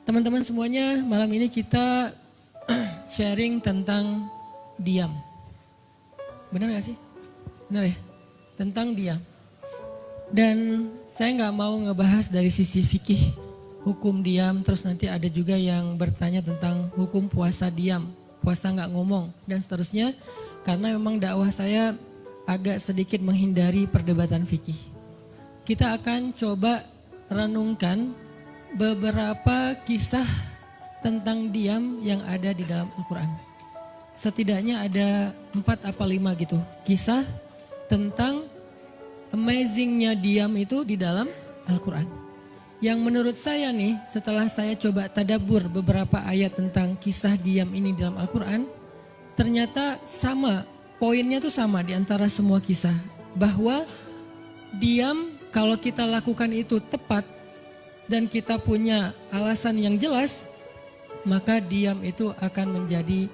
Teman-teman semuanya, malam ini kita sharing tentang diam. Benar gak sih? Benar ya? Tentang diam. Dan saya nggak mau ngebahas dari sisi fikih, hukum diam, terus nanti ada juga yang bertanya tentang hukum puasa diam, puasa nggak ngomong, dan seterusnya. Karena memang dakwah saya agak sedikit menghindari perdebatan fikih. Kita akan coba renungkan beberapa kisah tentang diam yang ada di dalam Al-Quran. Setidaknya ada 4 apa 5 gitu kisah tentang amazingnya diam itu di dalam Al-Quran. Yang menurut saya nih, setelah saya coba tadabbur beberapa ayat tentang kisah diam ini dalam Al-Quran, ternyata sama, poinnya tuh sama di antara semua kisah. Bahwa diam kalau kita lakukan itu tepat dan kita punya alasan yang jelas, maka diam itu akan menjadi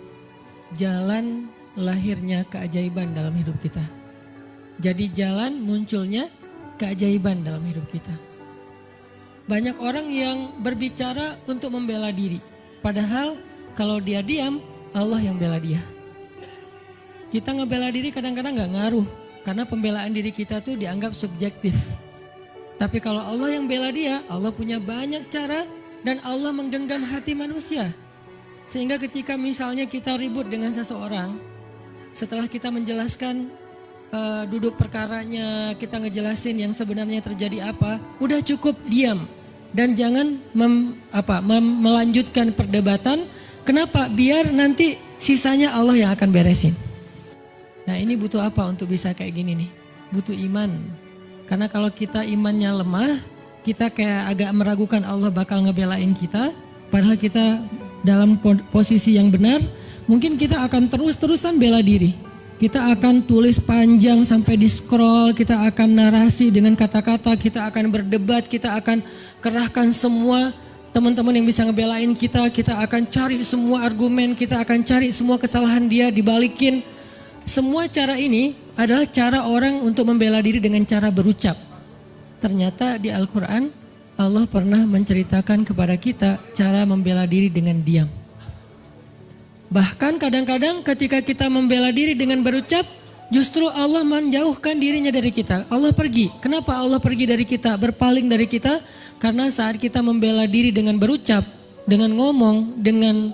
jalan lahirnya keajaiban dalam hidup kita. Jadi jalan munculnya keajaiban dalam hidup kita. Banyak orang yang berbicara untuk membela diri, padahal kalau dia diam, Allah yang bela dia. Kita ngebela diri kadang-kadang gak ngaruh, karena pembelaan diri kita tuh dianggap subjektif. Tapi kalau Allah yang bela dia, Allah punya banyak cara dan Allah menggenggam hati manusia. Sehingga ketika misalnya kita ribut dengan seseorang, setelah kita menjelaskan duduk perkaranya, kita ngejelasin yang sebenarnya terjadi apa, udah cukup diam. Dan jangan melanjutkan perdebatan. Kenapa? Biar nanti sisanya Allah yang akan beresin. Nah, ini butuh apa untuk bisa kayak gini nih? Butuh iman. Karena kalau kita imannya lemah, kita kayak agak meragukan Allah bakal ngebelain kita. Padahal kita dalam posisi yang benar, mungkin kita akan terus-terusan bela diri. Kita akan tulis panjang sampai di scroll, kita akan narasi dengan kata-kata, kita akan berdebat, kita akan kerahkan semua teman-teman yang bisa ngebelain kita. Kita akan cari semua argumen, kita akan cari semua kesalahan dia, dibalikin. Semua cara ini adalah cara orang untuk membela diri dengan cara berucap. Ternyata di Al-Quran Allah pernah menceritakan kepada kita cara membela diri dengan diam. Bahkan kadang-kadang ketika kita membela diri dengan berucap, justru Allah menjauhkan dirinya dari kita. Allah pergi. Kenapa Allah pergi dari kita, berpaling dari kita? Karena saat kita membela diri dengan berucap, dengan ngomong, dengan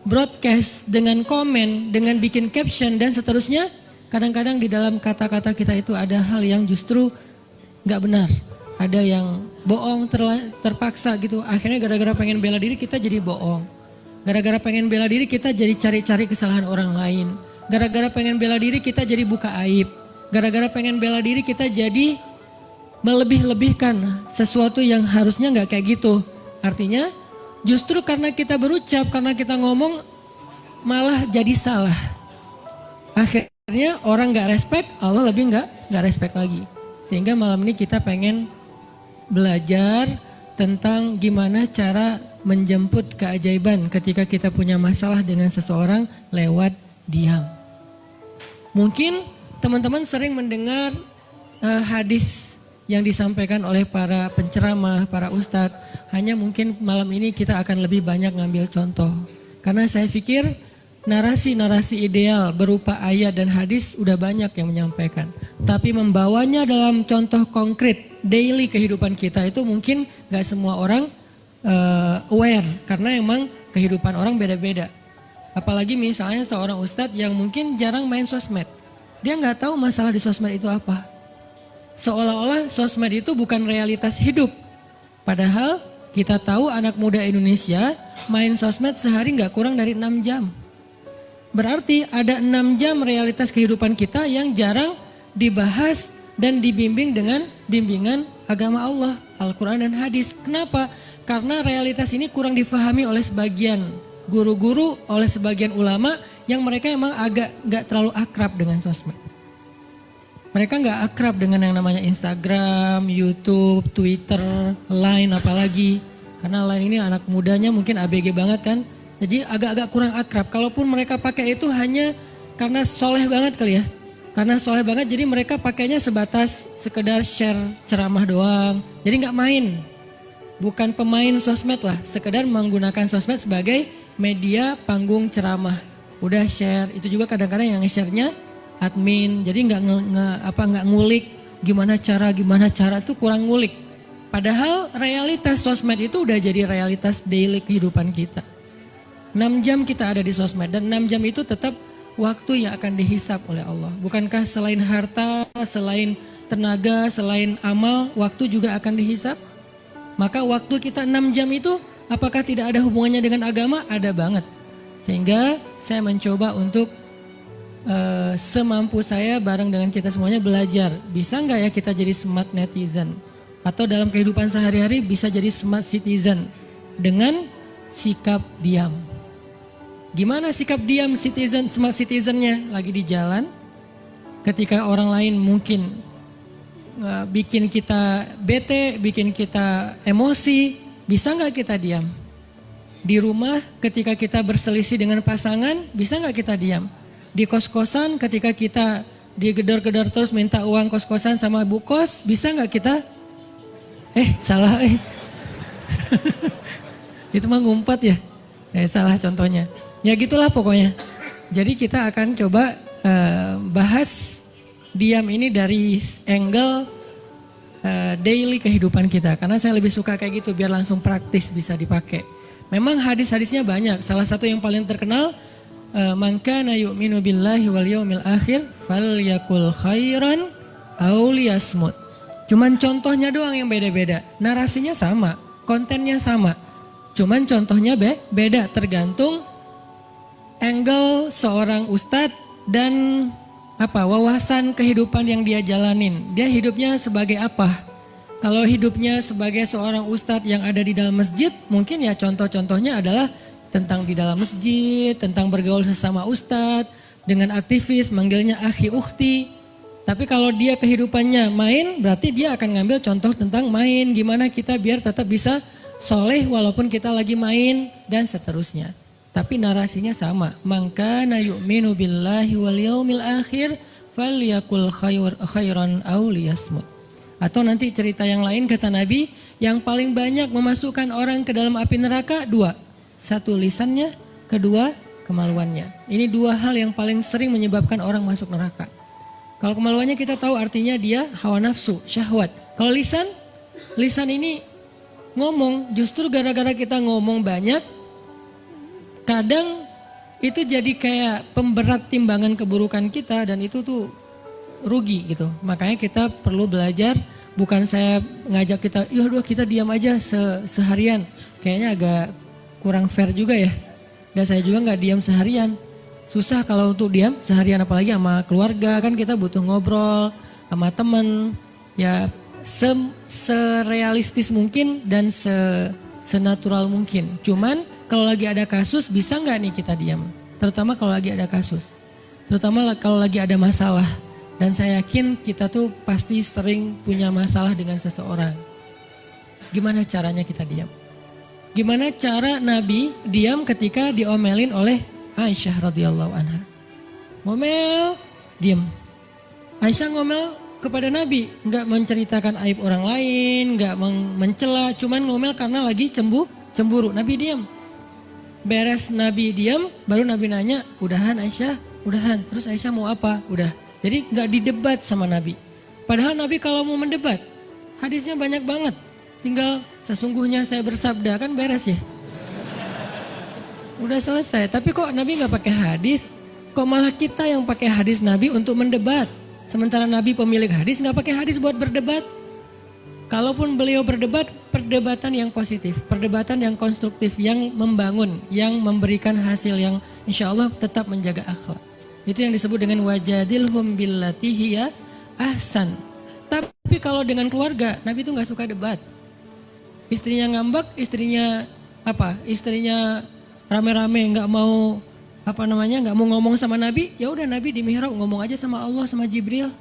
broadcast, dengan komen, dengan bikin caption dan seterusnya, kadang-kadang di dalam kata-kata kita itu ada hal yang justru gak benar. Ada yang bohong terpaksa gitu. Akhirnya gara-gara pengen bela diri kita jadi bohong. Gara-gara pengen bela diri kita jadi cari-cari kesalahan orang lain. Gara-gara pengen bela diri kita jadi buka aib. Gara-gara pengen bela diri kita jadi melebih-lebihkan sesuatu yang harusnya gak kayak gitu. Artinya justru karena kita berucap, karena kita ngomong malah jadi salah. Akhirnya orang gak respect, Allah lebih gak respect lagi. Sehingga malam ini kita pengen belajar tentang gimana cara menjemput keajaiban ketika kita punya masalah dengan seseorang lewat diam. Mungkin teman-teman sering mendengar hadis yang disampaikan oleh para penceramah, para ustadz. Hanya mungkin malam ini kita akan lebih banyak ngambil contoh. Karena saya pikir narasi-narasi ideal berupa ayat dan hadis udah banyak yang menyampaikan. Tapi membawanya dalam contoh konkret daily kehidupan kita itu mungkin gak semua orang aware. Karena emang kehidupan orang beda-beda. Apalagi misalnya seorang ustadz yang mungkin jarang main sosmed. Dia gak tahu masalah di sosmed itu apa. Seolah-olah sosmed itu bukan realitas hidup. Padahal kita tahu anak muda Indonesia main sosmed sehari gak kurang dari 6 jam. Berarti ada 6 jam realitas kehidupan kita yang jarang dibahas dan dibimbing dengan bimbingan agama Allah, Al-Quran dan hadis. Kenapa? Karena realitas ini kurang difahami oleh sebagian guru-guru, oleh sebagian ulama yang mereka emang agak gak terlalu akrab dengan sosmed. Mereka gak akrab dengan yang namanya Instagram, YouTube, Twitter, Line apalagi. Karena Line ini anak mudanya mungkin ABG banget kan. Jadi agak-agak kurang akrab. Kalaupun mereka pakai itu hanya karena soleh banget kali ya. Karena soleh banget jadi mereka pakainya sebatas sekedar share ceramah doang. Jadi gak main. bukan pemain sosmed lah, sekedar menggunakan sosmed sebagai media panggung ceramah. Udah share, itu juga kadang-kadang yang nge-share-nya admin, jadi nggak ngulik gimana cara tuh kurang ngulik. Padahal realitas sosmed itu udah jadi realitas daily kehidupan kita. 6 jam kita ada di sosmed dan 6 jam itu tetap waktu yang akan dihisap oleh Allah. Bukankah selain harta, selain tenaga, selain amal, waktu juga akan dihisap? Maka waktu kita 6 jam itu apakah tidak ada hubungannya dengan agama? Ada banget. Sehingga saya mencoba untuk semampu saya bareng dengan kita semuanya belajar. Bisa nggak ya kita jadi smart netizen? Atau dalam kehidupan sehari-hari bisa jadi smart citizen dengan sikap diam. Gimana sikap diam citizen, smart citizennya? Lagi di jalan, ketika orang lain mungkin bikin kita bete, bikin kita emosi, bisa nggak kita diam? Di rumah ketika kita berselisih dengan pasangan, bisa nggak kita diam? Di kos-kosan ketika kita digedor-gedor terus minta uang kos-kosan sama bu kos, bisa nggak kita? Salah. Itu mah ngumpet ya. Salah contohnya. Ya gitulah pokoknya. Jadi kita akan coba bahas diam ini dari angle daily kehidupan kita. Karena saya lebih suka kayak gitu biar langsung praktis bisa dipakai. Memang hadis-hadisnya banyak. Salah satu yang paling terkenal, man kana yu'minu billahi wal yaumil akhir falyakul khairan aw liyasmut. Cuman contohnya doang yang beda-beda. Narasinya sama, kontennya sama. Cuman contohnya beda tergantung angle seorang ustadz dan wawasan kehidupan yang dia jalanin. Dia hidupnya sebagai apa? Kalau hidupnya sebagai seorang ustadz yang ada di dalam masjid, mungkin ya contoh-contohnya adalah tentang di dalam masjid, tentang bergaul sesama ustadz, dengan aktivis, manggilnya akhi ukhti. Tapi kalau dia kehidupannya main, berarti dia akan ngambil contoh tentang main. Gimana kita biar tetap bisa soleh walaupun kita lagi main dan seterusnya. Tapi narasinya sama. Man kana yu'minu billahi wal yaumil akhir falyakul khairan aw liyasmut. Atau nanti cerita yang lain kata Nabi, yang paling banyak memasukkan orang ke dalam api neraka 2. 1 lisannya, 2 kemaluannya. Ini 2 hal yang paling sering menyebabkan orang masuk neraka. Kalau kemaluannya kita tahu artinya dia hawa nafsu, syahwat. Kalau lisan ini ngomong, justru gara-gara kita ngomong banyak, kadang itu jadi kayak pemberat timbangan keburukan kita dan itu tuh rugi gitu. Makanya kita perlu belajar, bukan saya ngajak kita, kita diam aja seharian. Kayaknya agak kurang fair juga ya. Dan saya juga gak diam seharian. Susah kalau untuk diam seharian, apalagi sama keluarga, kan kita butuh ngobrol sama teman. Ya serealistis mungkin dan senatural mungkin. Cuman kalau lagi ada kasus bisa nggak nih kita diam? Terutama kalau lagi ada kasus. Terutama kalau lagi ada masalah. Dan saya yakin kita tuh pasti sering punya masalah dengan seseorang. Gimana caranya kita diam? Gimana cara Nabi diam ketika diomelin oleh Aisyah radhiyallahu anha? Ngomel, diam. Aisyah ngomel kepada Nabi, nggak menceritakan aib orang lain, nggak mencela, cuman ngomel karena lagi cemburu. Nabi diam. Beres Nabi diam, baru Nabi nanya, udahan Aisyah, udahan. Terus Aisyah mau apa? Udah. Jadi nggak didebat sama Nabi. Padahal Nabi kalau mau mendebat, hadisnya banyak banget. Tinggal sesungguhnya saya bersabda, kan beres ya. Udah selesai, tapi kok Nabi nggak pakai hadis? Kok malah kita yang pakai hadis Nabi untuk mendebat? Sementara Nabi pemilik hadis nggak pakai hadis buat berdebat. Kalaupun beliau berdebat, perdebatan yang positif, perdebatan yang konstruktif, yang membangun, yang memberikan hasil yang insya Allah tetap menjaga akhlak. Itu yang disebut dengan wajadilhum billati hiya ahsan. Tapi kalau dengan keluarga, Nabi itu nggak suka debat. Istrinya ngambek, istrinya rame-rame nggak mau nggak mau ngomong sama Nabi, ya udah Nabi di mihrab ngomong aja sama Allah sama Jibril.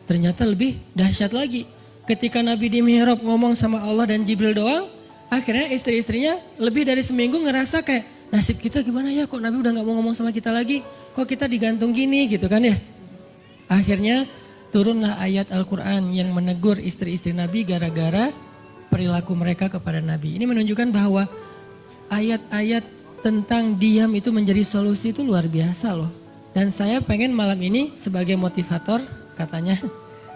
Ternyata lebih dahsyat lagi. Ketika Nabi di mihrab ngomong sama Allah dan Jibril doang, akhirnya istri-istrinya lebih dari seminggu ngerasa kayak nasib kita gimana ya, kok Nabi udah nggak mau ngomong sama kita lagi, kok kita digantung gini gitu kan ya. Akhirnya turunlah ayat Al-Quran yang menegur istri-istri Nabi gara-gara perilaku mereka kepada Nabi. Ini menunjukkan bahwa ayat-ayat tentang diam itu menjadi solusi itu luar biasa loh. Dan saya pengen malam ini sebagai motivator katanya,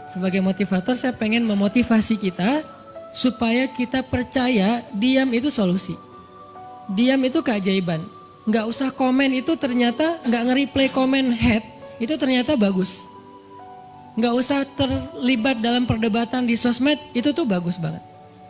sebagai motivator saya pengen memotivasi kita supaya kita percaya diam itu solusi. Diam itu keajaiban. Nggak usah komen itu ternyata, nggak nge-replay komen head itu ternyata bagus. Nggak usah terlibat dalam perdebatan di sosmed, itu tuh bagus banget.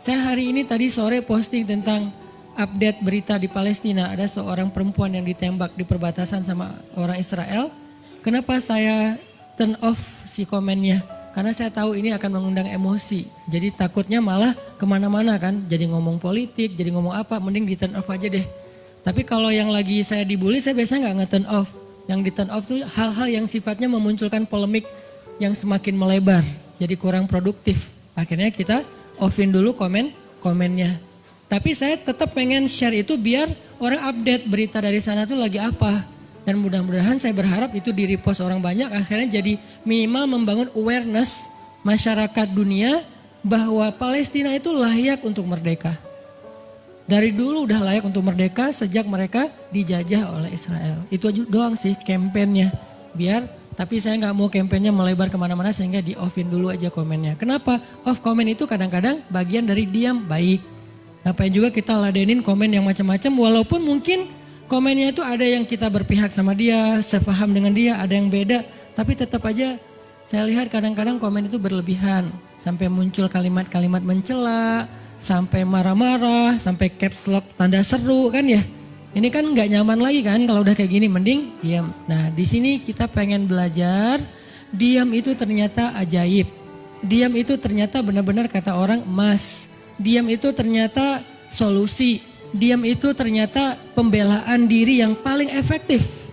Saya hari ini tadi sore posting tentang update berita di Palestina. Ada seorang perempuan yang ditembak di perbatasan sama orang Israel. Kenapa saya turn off si komennya? Karena saya tahu ini akan mengundang emosi. Jadi takutnya malah kemana-mana kan. Jadi ngomong politik, jadi ngomong apa, mending di turn off aja deh. Tapi kalau yang lagi saya dibully, saya biasanya nggak nge-turn off. Yang di turn off tuh hal-hal yang sifatnya memunculkan polemik yang semakin melebar, jadi kurang produktif. Akhirnya kita offin dulu komennya. Tapi saya tetap pengen share itu biar orang update berita dari sana tuh lagi apa. Dan mudah-mudahan saya berharap itu di repost orang banyak, akhirnya jadi minimal membangun awareness masyarakat dunia bahwa Palestina itu layak untuk merdeka. Dari dulu udah layak untuk merdeka sejak mereka dijajah oleh Israel. Itu doang sih kampanyenya. Tapi saya nggak mau kampanyenya melebar kemana-mana sehingga di-offin dulu aja komennya. Kenapa? Off komen itu kadang-kadang bagian dari diam baik. Ngapain juga kita ladenin komen yang macam-macam walaupun mungkin komennya itu ada yang kita berpihak sama dia, sepaham dengan dia, ada yang beda. Tapi tetap aja saya lihat kadang-kadang komen itu berlebihan. Sampai muncul kalimat-kalimat mencela, sampai marah-marah, sampai caps lock tanda seru kan ya. Ini kan nggak nyaman lagi kan kalau udah kayak gini, mending diam. Nah di sini kita pengen belajar, diam itu ternyata ajaib. Diam itu ternyata benar-benar kata orang emas. Diam itu ternyata solusi. Diam itu ternyata pembelaan diri yang paling efektif.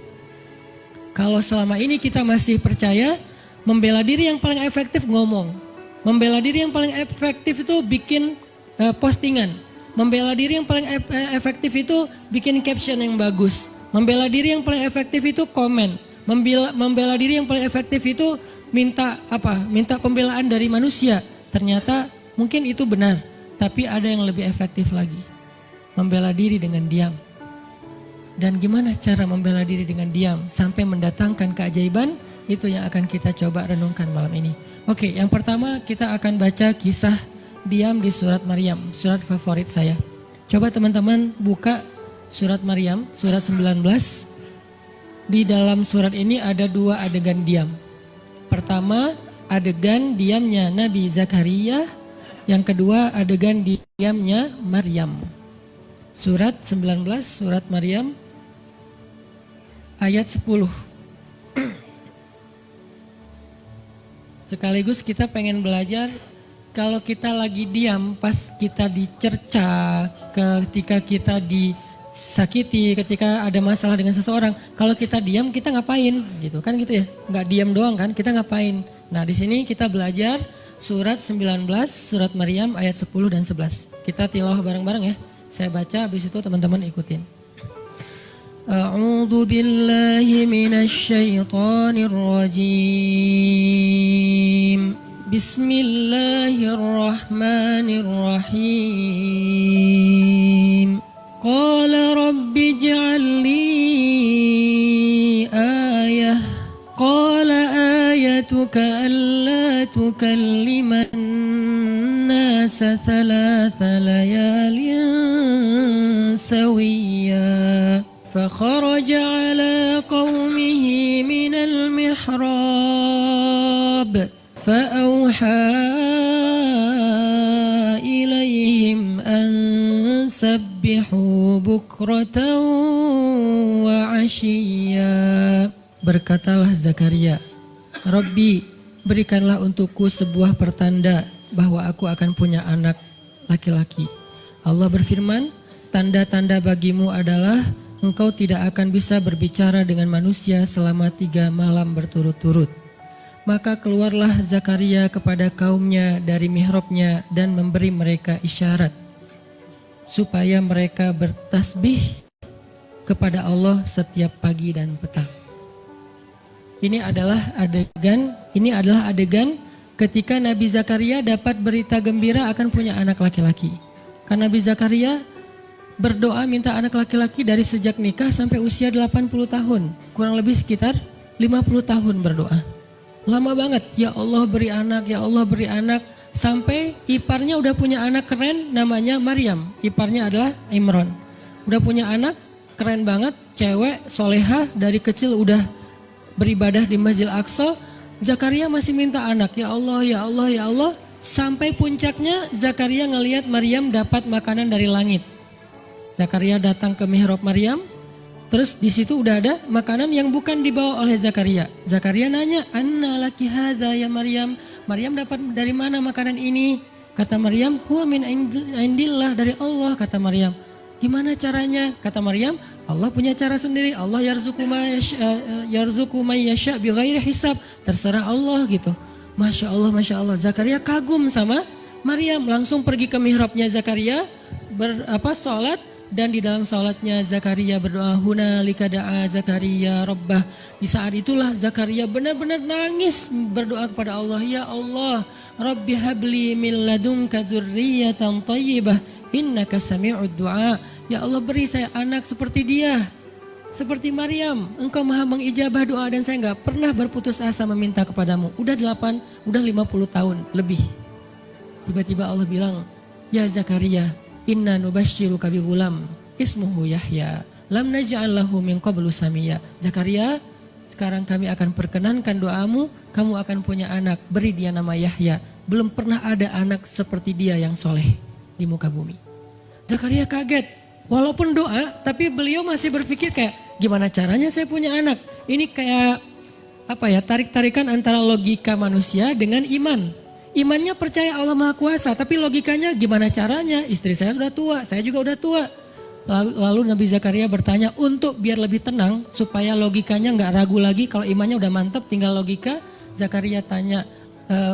Kalau selama ini kita masih percaya membela diri yang paling efektif ngomong. Membela diri yang paling efektif itu bikin postingan. Membela diri yang paling efektif itu bikin caption yang bagus. Membela diri yang paling efektif itu komen. Membela diri yang paling efektif itu minta pembelaan dari manusia. Ternyata mungkin itu benar, tapi ada yang lebih efektif lagi. Membela diri dengan diam. Dan gimana cara membela diri dengan diam sampai mendatangkan keajaiban? Itu yang akan kita coba renungkan malam ini. Oke, yang pertama kita akan baca kisah diam di surat Maryam, surat favorit saya. Coba teman-teman buka surat Maryam, surat 19. Di dalam surat ini ada dua adegan diam. Pertama, adegan diamnya Nabi Zakaria. Yang kedua, adegan diamnya Maryam. Surat 19, surat Maryam, ayat 10. Sekaligus kita pengen belajar. Kalau kita lagi diam, pas kita dicerca, ketika kita disakiti, ketika ada masalah dengan seseorang, kalau kita diam kita ngapain? Gitu kan gitu ya, nggak diam doang kan, kita ngapain? Nah di sini kita belajar surat 19, surat Maryam ayat 10 dan 11. Kita tilawah bareng-bareng ya, saya baca habis itu teman-teman ikutin. A'udzu billahi minasy syaithanir rajim. Bismillahirrahmanirrahim. Qala rabbi ij'al li ayah. Qala ayatuka alla tukalliman nasa thalatha layalin sawiyya. فخرج على قومه من المحراب فأوحى إليهم أن سبحوا بكرة وعشيا. Berkatalah Zakaria, Rabbi, berikanlah untukku sebuah pertanda bahwa aku akan punya anak laki-laki. Allah berfirman, tanda-tanda bagimu adalah engkau tidak akan bisa berbicara dengan manusia selama 3 malam berturut-turut. Maka keluarlah Zakaria kepada kaumnya dari mihrabnya dan memberi mereka isyarat supaya mereka bertasbih kepada Allah setiap pagi dan petang. Ini adalah adegan ketika Nabi Zakaria dapat berita gembira akan punya anak laki-laki. Karena Nabi Zakaria berdoa minta anak laki-laki dari sejak nikah sampai usia 80 tahun. Kurang lebih sekitar 50 tahun berdoa. Lama banget, ya Allah beri anak, ya Allah beri anak. Sampai iparnya udah punya anak keren namanya Maryam. Iparnya adalah Imran. Udah punya anak keren banget, cewek, soleha, dari kecil udah beribadah di Masjid Al-Aqsa. Zakaria masih minta anak, ya Allah, ya Allah, ya Allah. Sampai puncaknya Zakaria ngelihat Maryam dapat makanan dari langit. Zakaria datang ke mihrab Maryam, terus di situ udah ada makanan yang bukan dibawa oleh Zakaria. Zakaria nanya, "Anna laki hadza ya Maryam?" Maryam dapat dari mana makanan ini? Kata Maryam, "Huwa min indillah, dari Allah," kata Maryam. Gimana caranya? Kata Maryam, Allah punya cara sendiri. Allah yarzuqu may yasha bighairi hisab. Terserah Allah gitu. Masya Allah, Masya Allah. Zakaria kagum sama Maryam. Langsung pergi ke mihrabnya Zakaria, sholat. Dan di dalam sholatnya Zakaria berdoa, hunalika da'a Zakaria rabbah. Di saat itulah Zakaria benar-benar nangis berdoa kepada Allah. Ya Allah, Rabbi habli min ladunka dzurriyyatan thayyibah innaka sami'ud du'a. Ya Allah, beri saya anak seperti dia, seperti Maryam. Engkau maha mengijabah doa dan saya gak pernah berputus asa meminta kepadamu. Udah 50 tahun lebih. Tiba-tiba Allah bilang, ya Zakaria, inna nubashiruka bi ghulam ismuhu Yahya lam naj'al lahu min qablu samiyya. Zakaria, sekarang kami akan perkenankan doamu, kamu akan punya anak, beri dia nama Yahya. Belum pernah ada anak seperti dia yang soleh di muka bumi. Zakaria kaget, walaupun doa tapi beliau masih berpikir kayak gimana caranya saya punya anak. Ini kayak tarik-tarikan antara logika manusia dengan iman. Imannya percaya Allah Maha Kuasa, tapi logikanya gimana caranya? Istri saya sudah tua, saya juga udah tua. Lalu Nabi Zakaria bertanya untuk biar lebih tenang, supaya logikanya nggak ragu lagi. Kalau imannya udah mantap, tinggal logika. Zakaria tanya,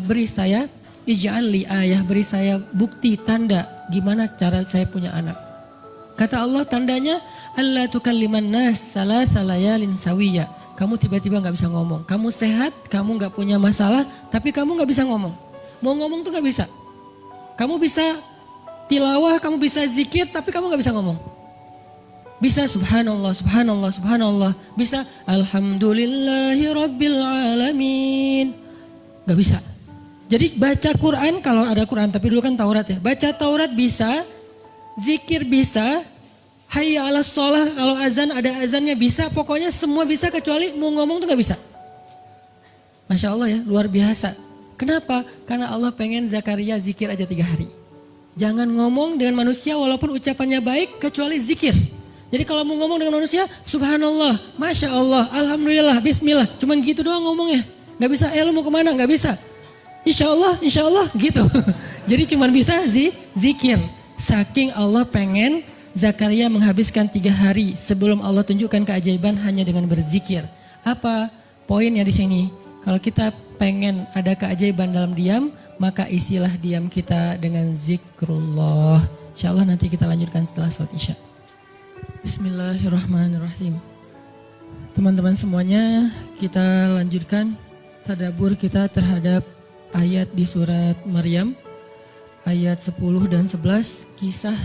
beri saya ij'al li ayah, beri saya bukti tanda gimana cara saya punya anak. Kata Allah, tandanya alla tukalliman nas salasa layalin sawiyya. Kamu tiba-tiba nggak bisa ngomong. Kamu sehat, kamu nggak punya masalah, tapi kamu nggak bisa ngomong. Mau ngomong tuh gak bisa. Kamu bisa tilawah, kamu bisa zikir, tapi kamu gak bisa ngomong. Bisa subhanallah, subhanallah, subhanallah. Bisa alhamdulillahi rabbil alamin. Gak bisa. Jadi baca Quran, kalau ada Quran, tapi dulu kan Taurat ya. Baca Taurat bisa, zikir bisa, hayya ala sholah, kalau azan ada azannya bisa. Pokoknya semua bisa kecuali mau ngomong tuh gak bisa. Masya Allah ya, luar biasa. Kenapa? Karena Allah pengen Zakaria zikir aja 3 hari. Jangan ngomong dengan manusia walaupun ucapannya baik kecuali zikir. Jadi kalau mau ngomong dengan manusia, subhanallah, masya Allah, alhamdulillah, bismillah. Cuman gitu doang ngomongnya. Gak bisa, lu mau kemana? Gak bisa. Insya Allah gitu. Jadi cuman bisa zikir. Saking Allah pengen Zakaria menghabiskan 3 hari sebelum Allah tunjukkan keajaiban hanya dengan berzikir. Apa poinnya di sini? Kalau kita pengen ada keajaiban dalam diam, maka isilah diam kita dengan zikrullah. InsyaAllah nanti kita lanjutkan setelah sholat isya. Bismillahirrahmanirrahim. Teman-teman semuanya, kita lanjutkan tadabbur kita terhadap ayat di surat Maryam. Ayat 10 dan 11, kisah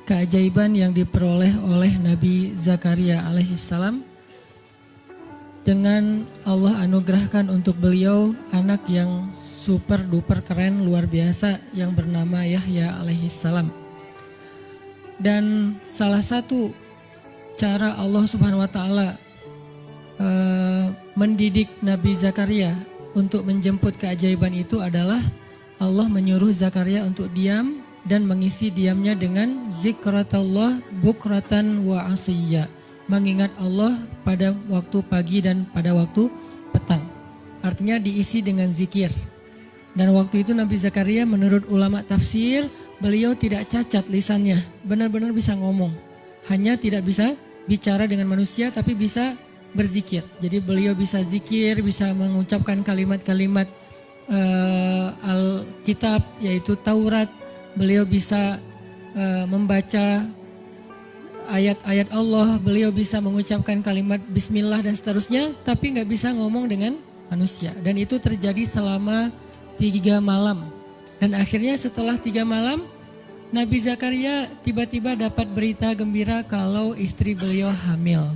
keajaiban yang diperoleh oleh Nabi Zakaria alaihissalam. Dengan Allah anugerahkan untuk beliau anak yang super duper keren luar biasa yang bernama Yahya alaihissalam. Dan salah satu cara Allah subhanahu wa ta'ala mendidik Nabi Zakaria untuk menjemput keajaiban itu adalah Allah menyuruh Zakaria untuk diam dan mengisi diamnya dengan zikratullah bukratan wa asiyya. Mengingat Allah pada waktu pagi dan pada waktu petang. Artinya diisi dengan zikir. Dan waktu itu Nabi Zakaria menurut ulama tafsir, beliau tidak cacat lisannya, benar-benar bisa ngomong. Hanya tidak bisa bicara dengan manusia tapi bisa berzikir. Jadi beliau bisa zikir, bisa mengucapkan kalimat-kalimat Alkitab yaitu Taurat. Beliau bisa membaca ayat-ayat Allah, beliau bisa mengucapkan kalimat bismillah dan seterusnya, tapi nggak bisa ngomong dengan manusia. Dan itu terjadi selama 3 malam. Dan akhirnya setelah 3 malam, Nabi Zakaria tiba-tiba dapat berita gembira kalau istri beliau hamil.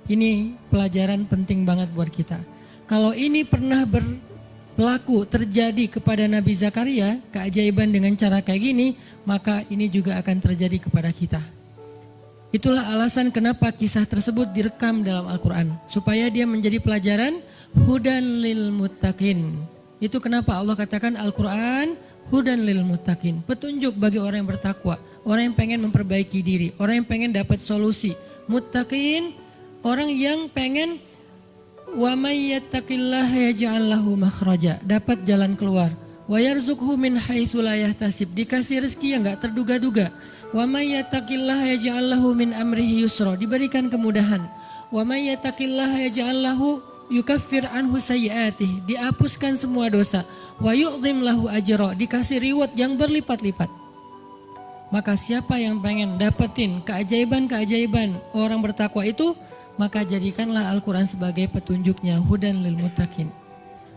Ini pelajaran penting banget buat kita. Kalau ini pernah berlaku terjadi kepada Nabi Zakaria, keajaiban dengan cara kayak gini, maka ini juga akan terjadi kepada kita. Itulah alasan kenapa kisah tersebut direkam dalam Al-Quran. Supaya dia menjadi pelajaran hudan lil muttaqin. Itu kenapa Allah katakan Al-Quran hudan lil muttaqin. Petunjuk bagi orang yang bertakwa. Orang yang pengen memperbaiki diri. Orang yang pengen dapat solusi. Muttaqin, orang yang pengen wa may yattaqillaha yaj'al lahu makhraja. Dapat jalan keluar. Wa yarzuqhu min haitsu la yahtasib. Dikasih rezeki yang enggak terduga-duga. Wa may yattaqillaha yaj'al lahu min amrihi yusra. Diberikan kemudahan. Wa may yattaqillaha yaj'al lahu yukaffir anhu sayyi'atih, dihapuskan semua dosa. Wa yu'dhim lahu ajra, dikasih reward yang berlipat-lipat. Maka siapa yang pengen dapetin keajaiban-keajaiban orang bertakwa itu, maka jadikanlah Al-Quran sebagai petunjuknya, hudan lil muttaqin.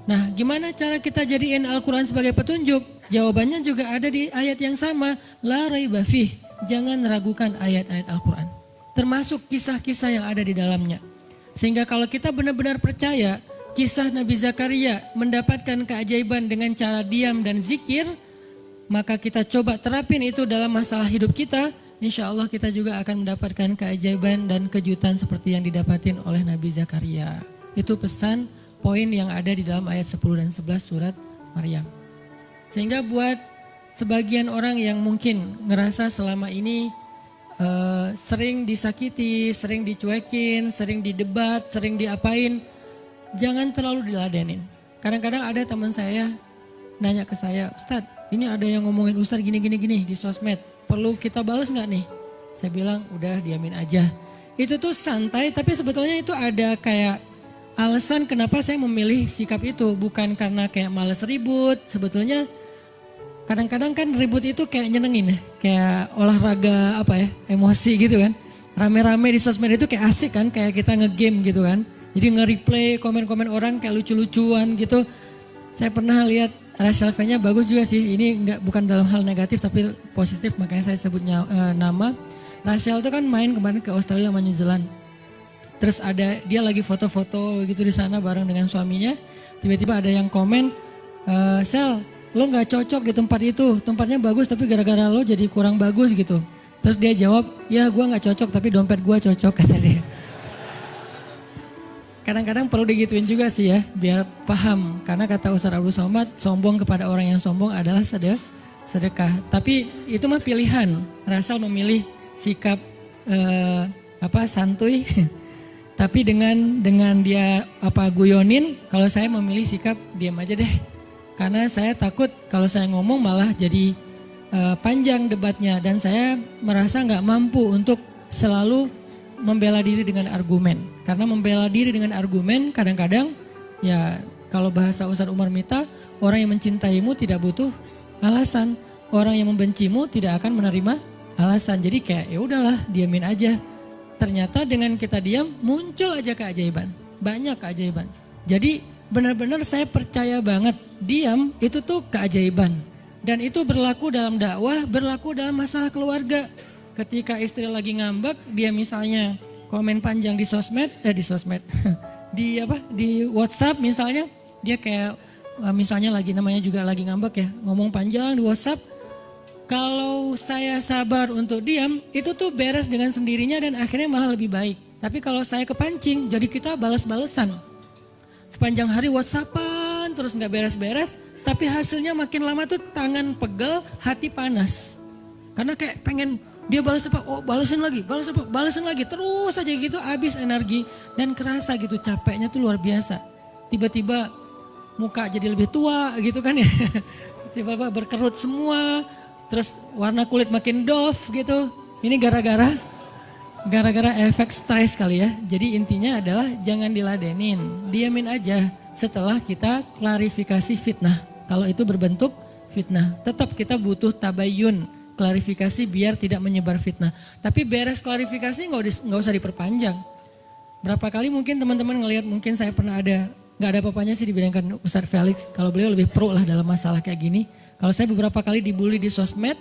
Nah, gimana cara kita jadiin Al-Quran sebagai petunjuk? Jawabannya juga ada di ayat yang sama, la raiba fih. Jangan ragukan ayat-ayat Al-Quran, termasuk kisah-kisah yang ada di dalamnya. Sehingga kalau kita benar-benar percaya kisah Nabi Zakaria mendapatkan keajaiban dengan cara diam dan zikir, maka kita coba terapin itu dalam masalah hidup kita, insya Allah kita juga akan mendapatkan keajaiban dan kejutan seperti yang didapatin oleh Nabi Zakaria. Itu pesan poin yang ada di dalam ayat 10 dan 11 surat Maryam. Sehingga buat sebagian orang yang mungkin ngerasa selama ini sering disakiti, sering dicuekin, sering didebat, sering diapain, jangan terlalu diladenin. Kadang-kadang ada teman saya nanya ke saya, Ustadz, ini ada yang ngomongin Ustadz gini di sosmed, perlu kita balas nggak nih? Saya bilang udah diamin aja. Itu tuh santai, tapi sebetulnya itu ada kayak alasan kenapa saya memilih sikap itu, bukan karena kayak males ribut. Sebetulnya kadang-kadang kan ribut itu kayak nyenengin ya, kayak olahraga apa ya, emosi gitu kan. Rame-rame di sosmed itu kayak asik kan, kayak kita ngegame gitu kan. Jadi nge-replay komen-komen orang kayak lucu-lucuan gitu. Saya pernah lihat Rachel-nya bagus juga sih, ini bukan dalam hal negatif tapi positif, makanya saya sebutnya nama. Rachel itu kan main kemarin ke Australia sama New Zealand. Terus ada dia lagi foto-foto gitu di sana bareng dengan suaminya. Tiba-tiba ada yang komen, Sel, lo gak cocok di tempat itu, tempatnya bagus tapi gara-gara lo jadi kurang bagus gitu. Terus dia jawab, ya gue gak cocok tapi dompet gue cocok, kata dia. Kadang-kadang perlu digituin juga sih ya, biar paham. Karena kata Ustaz Abdul Somad, sombong kepada orang yang sombong adalah sedekah. Tapi itu mah pilihan. Rasal memilih sikap santuy. Tapi dengan dia guyonin, kalau saya memilih sikap diam aja deh. Karena saya takut kalau saya ngomong malah jadi panjang debatnya. Dan saya merasa gak mampu untuk selalu membela diri dengan argumen. Karena membela diri dengan argumen kadang-kadang ya kalau bahasa Ustaz Umar Mita, orang yang mencintaimu tidak butuh alasan. Orang yang membencimu tidak akan menerima alasan. Jadi kayak ya udahlah, diamin aja. Ternyata dengan kita diam muncul aja keajaiban. Banyak keajaiban. Jadi benar-benar saya percaya banget diam itu tuh keajaiban. Dan itu berlaku dalam dakwah, berlaku dalam masalah keluarga. Ketika istri lagi ngambek, dia misalnya komen panjang di sosmed, di WhatsApp misalnya, dia kayak misalnya namanya juga lagi ngambek ya, ngomong panjang di WhatsApp. Kalau saya sabar untuk diam, itu tuh beres dengan sendirinya dan akhirnya malah lebih baik. Tapi kalau saya kepancing, jadi kita balas-balesan. Sepanjang hari WhatsAppan terus nggak beres-beres, tapi hasilnya makin lama tuh tangan pegel, hati panas. Karena kayak pengen dia balas apa, oh balasin lagi, balasin lagi, terus aja gitu habis energi dan kerasa gitu capeknya tuh luar biasa. Tiba-tiba muka jadi lebih tua gitu kan ya, tiba-tiba berkerut semua, terus warna kulit makin doff gitu. Ini gara-gara efek stres kali ya. Jadi intinya adalah jangan diladenin, diamin aja setelah kita klarifikasi fitnah. Kalau itu berbentuk fitnah, tetap kita butuh tabayun. Klarifikasi biar tidak menyebar fitnah. Tapi beres klarifikasi nggak usah diperpanjang. Berapa kali mungkin teman-teman ngelihat, mungkin saya pernah ada nggak ada apa-apanya sih dibilangkan Ustadz Felix. Kalau beliau lebih pro lah dalam masalah kayak gini. Kalau saya beberapa kali dibully di sosmed,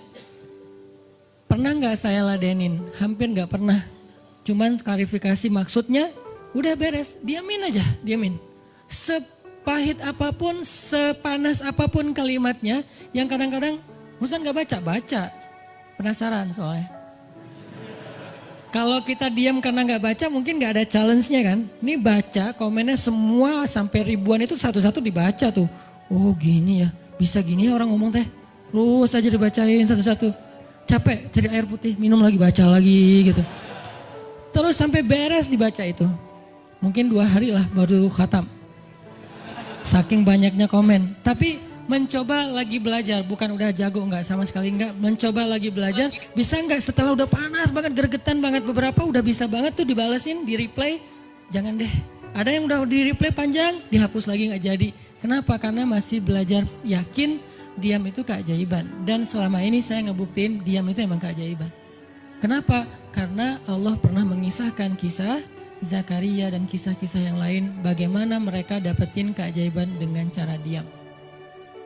pernah nggak saya ladenin? Hampir nggak pernah. Cuman klarifikasi maksudnya, udah beres, diamin aja, diamin. Sepahit apapun, sepanas apapun kalimatnya, yang kadang-kadang Ustadz nggak baca. Penasaran soalnya. Kalau kita diam karena nggak baca mungkin nggak ada challenge-nya kan. Ini baca komennya semua sampai ribuan itu satu-satu dibaca tuh. Oh gini ya, bisa gini ya orang ngomong teh. Terus aja dibacain satu-satu. Capek cari air putih, minum lagi, baca lagi gitu. Terus sampai beres dibaca itu. Mungkin 2 hari lah baru khatam. Saking banyaknya komen. Tapi mencoba lagi belajar, bukan udah jago enggak, sama sekali enggak. Mencoba lagi belajar, bisa enggak setelah udah panas banget, gergetan banget beberapa, udah bisa banget tuh dibalesin, di replay. Jangan deh, ada yang udah di replay panjang, dihapus lagi enggak jadi. Kenapa? Karena masih belajar, yakin diam itu keajaiban. Dan selama ini saya ngebuktiin diam itu emang keajaiban. Kenapa? Karena Allah pernah mengisahkan kisah Zakaria dan kisah-kisah yang lain, bagaimana mereka dapetin keajaiban dengan cara diam.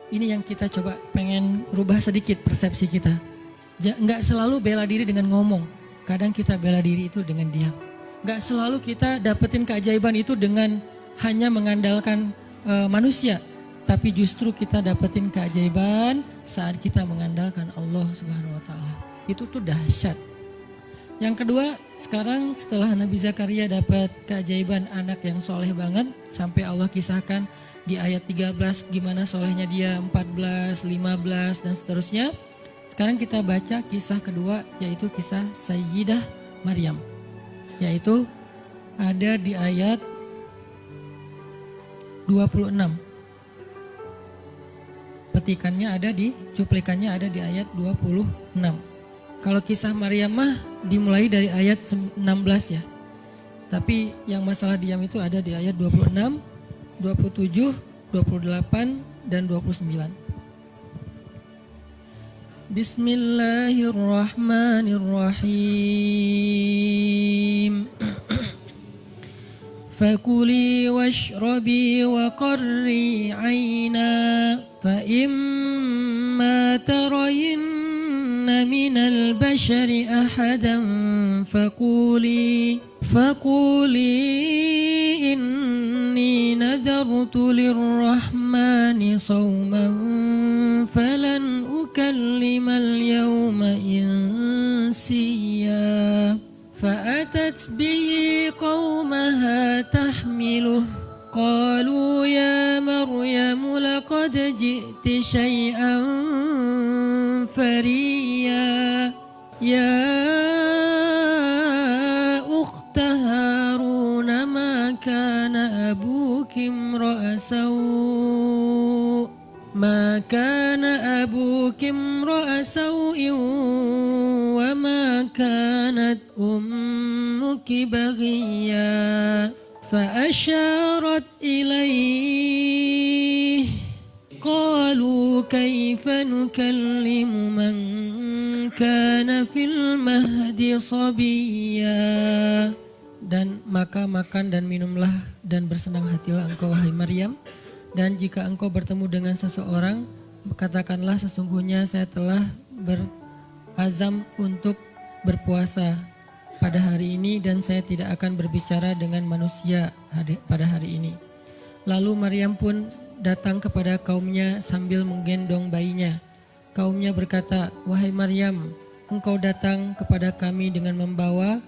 Ini yang kita coba pengen rubah sedikit persepsi kita. Nggak selalu bela diri dengan ngomong. Kadang kita bela diri itu dengan diam. Nggak selalu kita dapetin keajaiban itu dengan hanya mengandalkan manusia. Tapi justru kita dapetin keajaiban saat kita mengandalkan Allah Subhanahu Wa Taala. Itu tuh dahsyat. Yang kedua, sekarang setelah Nabi Zakaria dapat keajaiban anak yang soleh banget. Sampai Allah kisahkan di ayat 13 gimana solehnya dia, 14, 15 dan seterusnya. Sekarang kita baca kisah kedua, yaitu kisah Sayyidah Maryam. Yaitu ada di ayat 26. Petikannya ada di, cuplikannya ada di ayat 26. Kalau kisah Maryam mah dimulai dari ayat 16 ya. Tapi yang masalah diam itu ada di ayat 26, 27, 28, dan 29. Bismillahirrahmanirrahim. Fakuli washrabi wa qarri aina fa imma tarayinna minal bashari ahadan faquli inni nadartu lirrahmani sawman falan ukallimal yawma insiya. فأتت به قومها تحمله قالوا يا مريم لقد جئت شيئا فريا يا أخت هارون ما كان أبوك امرأ سوء وما كانت أمك بغيا فأشارت إليه قالوا كيف نكلم من كان في المهد صبيا. Dan maka makan dan minumlah dan bersenang hatilah engkau wahai Maryam. Dan jika engkau bertemu dengan seseorang, katakanlah sesungguhnya saya telah berazam untuk berpuasa pada hari ini dan saya tidak akan berbicara dengan manusia pada hari ini. Lalu Maryam pun datang kepada kaumnya sambil menggendong bayinya. Kaumnya berkata, wahai Maryam, engkau datang kepada kami dengan membawa,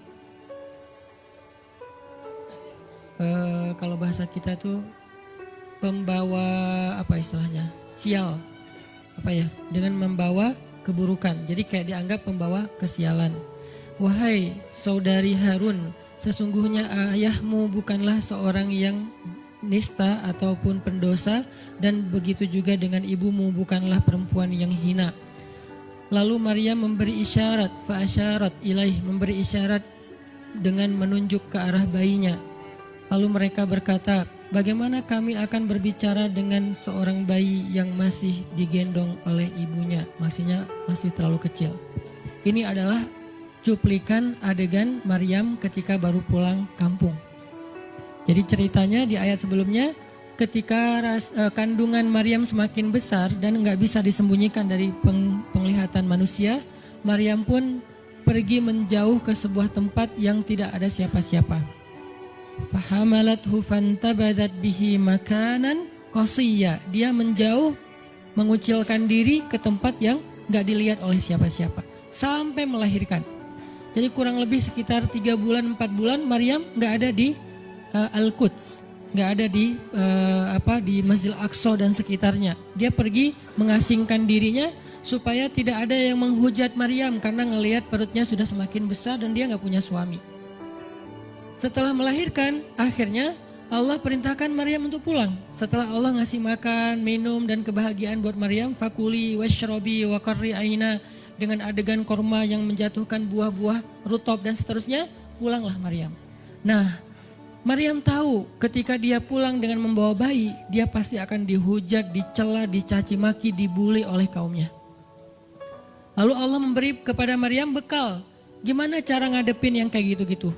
kalau bahasa kita tuh, pembawa apa istilahnya, sial, apa ya, dengan membawa keburukan. Jadi kayak dianggap pembawa kesialan. Wahai saudari Harun, sesungguhnya ayahmu bukanlah seorang yang nista ataupun pendosa, dan begitu juga dengan ibumu bukanlah perempuan yang hina. Lalu Maryam memberi isyarat, fa'asyarat ilaih, memberi isyarat dengan menunjuk ke arah bayinya. Lalu mereka berkata, bagaimana kami akan berbicara dengan seorang bayi yang masih digendong oleh ibunya, maksudnya masih terlalu kecil. Ini adalah cuplikan adegan Maryam ketika baru pulang kampung. Jadi ceritanya di ayat sebelumnya, ketika kandungan Maryam semakin besar dan nggak bisa disembunyikan dari penglihatan manusia, Maryam pun pergi menjauh ke sebuah tempat yang tidak ada siapa-siapa. Fahamalathu fantabadat bihi makanan qasiyya. Dia menjauh, mengucilkan diri ke tempat yang nggak dilihat oleh siapa-siapa sampai melahirkan. Jadi kurang lebih sekitar 3 bulan 4 bulan Maryam nggak ada di Al-Quds, nggak ada di di Masjidil Aqsa dan sekitarnya. Dia pergi mengasingkan dirinya supaya tidak ada yang menghujat Maryam karena ngelihat perutnya sudah semakin besar dan dia nggak punya suami. Setelah melahirkan, akhirnya Allah perintahkan Maryam untuk pulang. Setelah Allah ngasih makan, minum dan kebahagiaan buat Maryam, fakuli washrobi wa qarri aina, dengan adegan korma yang menjatuhkan buah-buah rutop dan seterusnya, pulanglah Maryam. Nah, Maryam tahu ketika dia pulang dengan membawa bayi, dia pasti akan dihujat, dicela, dicaci maki, dibully oleh kaumnya. Lalu Allah memberi kepada Maryam bekal. Gimana cara ngadepin yang kayak gitu-gitu?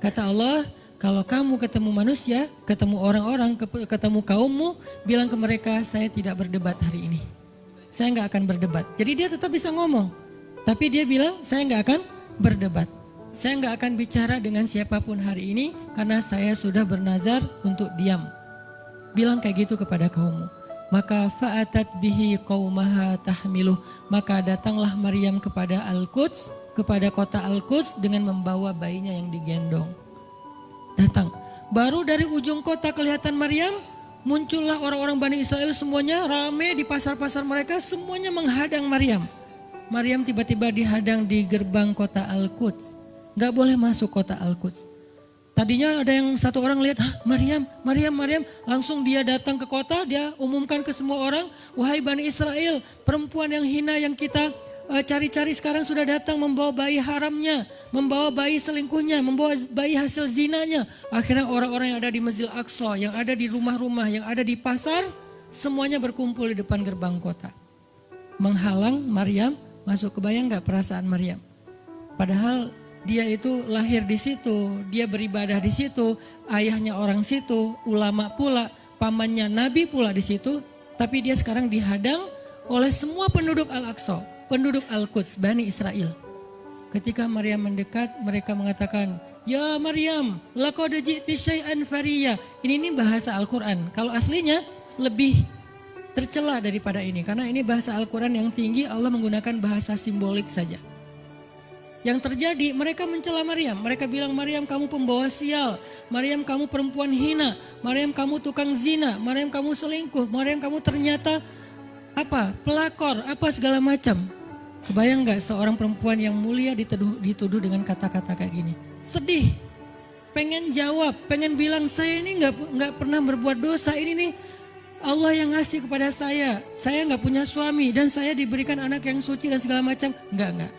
Kata Allah, kalau kamu ketemu manusia, ketemu orang-orang, ketemu kaummu, bilang ke mereka, saya tidak berdebat hari ini. Saya nggak akan berdebat. Jadi dia tetap bisa ngomong. Tapi dia bilang, saya nggak akan berdebat. Saya nggak akan bicara dengan siapapun hari ini karena saya sudah bernazar untuk diam. Bilang kayak gitu kepada kaummu. Maka fa'atat bihi qaumaha tahmiluh. Maka datanglah Maryam kepada Al-Quds, kepada kota Al-Quds dengan membawa bayinya yang digendong. Datang. Baru dari ujung kota kelihatan Maryam, muncullah orang-orang Bani Israel semuanya rame di pasar-pasar mereka, semuanya menghadang Maryam. Maryam tiba-tiba dihadang di gerbang kota Al-Quds. Gak boleh masuk kota Al-Quds. Tadinya ada yang satu orang lihat, Maryam. Langsung dia datang ke kota, dia umumkan ke semua orang, wahai Bani Israel, perempuan yang hina yang kita cari-cari sekarang sudah datang membawa bayi haramnya, membawa bayi selingkuhnya, membawa bayi hasil zinanya. Akhirnya orang-orang yang ada di Masjidil Aqsa, yang ada di rumah-rumah, yang ada di pasar, semuanya berkumpul di depan gerbang kota. Menghalang Maryam masuk. Kebayang gak perasaan Maryam? Padahal dia itu lahir di situ, dia beribadah di situ, ayahnya orang situ, ulama pula, pamannya Nabi pula di situ, tapi dia sekarang dihadang oleh semua penduduk Al-Aqsa, penduduk Al-Quds, Bani Israel. Ketika Maryam mendekat, mereka mengatakan, ya Maryam, laqad ji'ti syai'an fariya. Ini bahasa Al-Quran. Kalau aslinya lebih tercela daripada ini, karena ini bahasa Al-Quran yang tinggi, Allah menggunakan bahasa simbolik saja. Yang terjadi, mereka mencela Maryam. Mereka bilang, Maryam kamu pembawa sial, Maryam kamu perempuan hina, Maryam kamu tukang zina, Maryam kamu selingkuh, Maryam kamu ternyata pelakor, segala macam. Kebayang gak seorang perempuan yang mulia dituduh dengan kata-kata kayak gini? Sedih, pengen jawab, pengen bilang saya ini nggak pernah berbuat dosa, ini nih Allah yang ngasih kepada saya nggak punya suami dan saya diberikan anak yang suci dan segala macam. Enggak.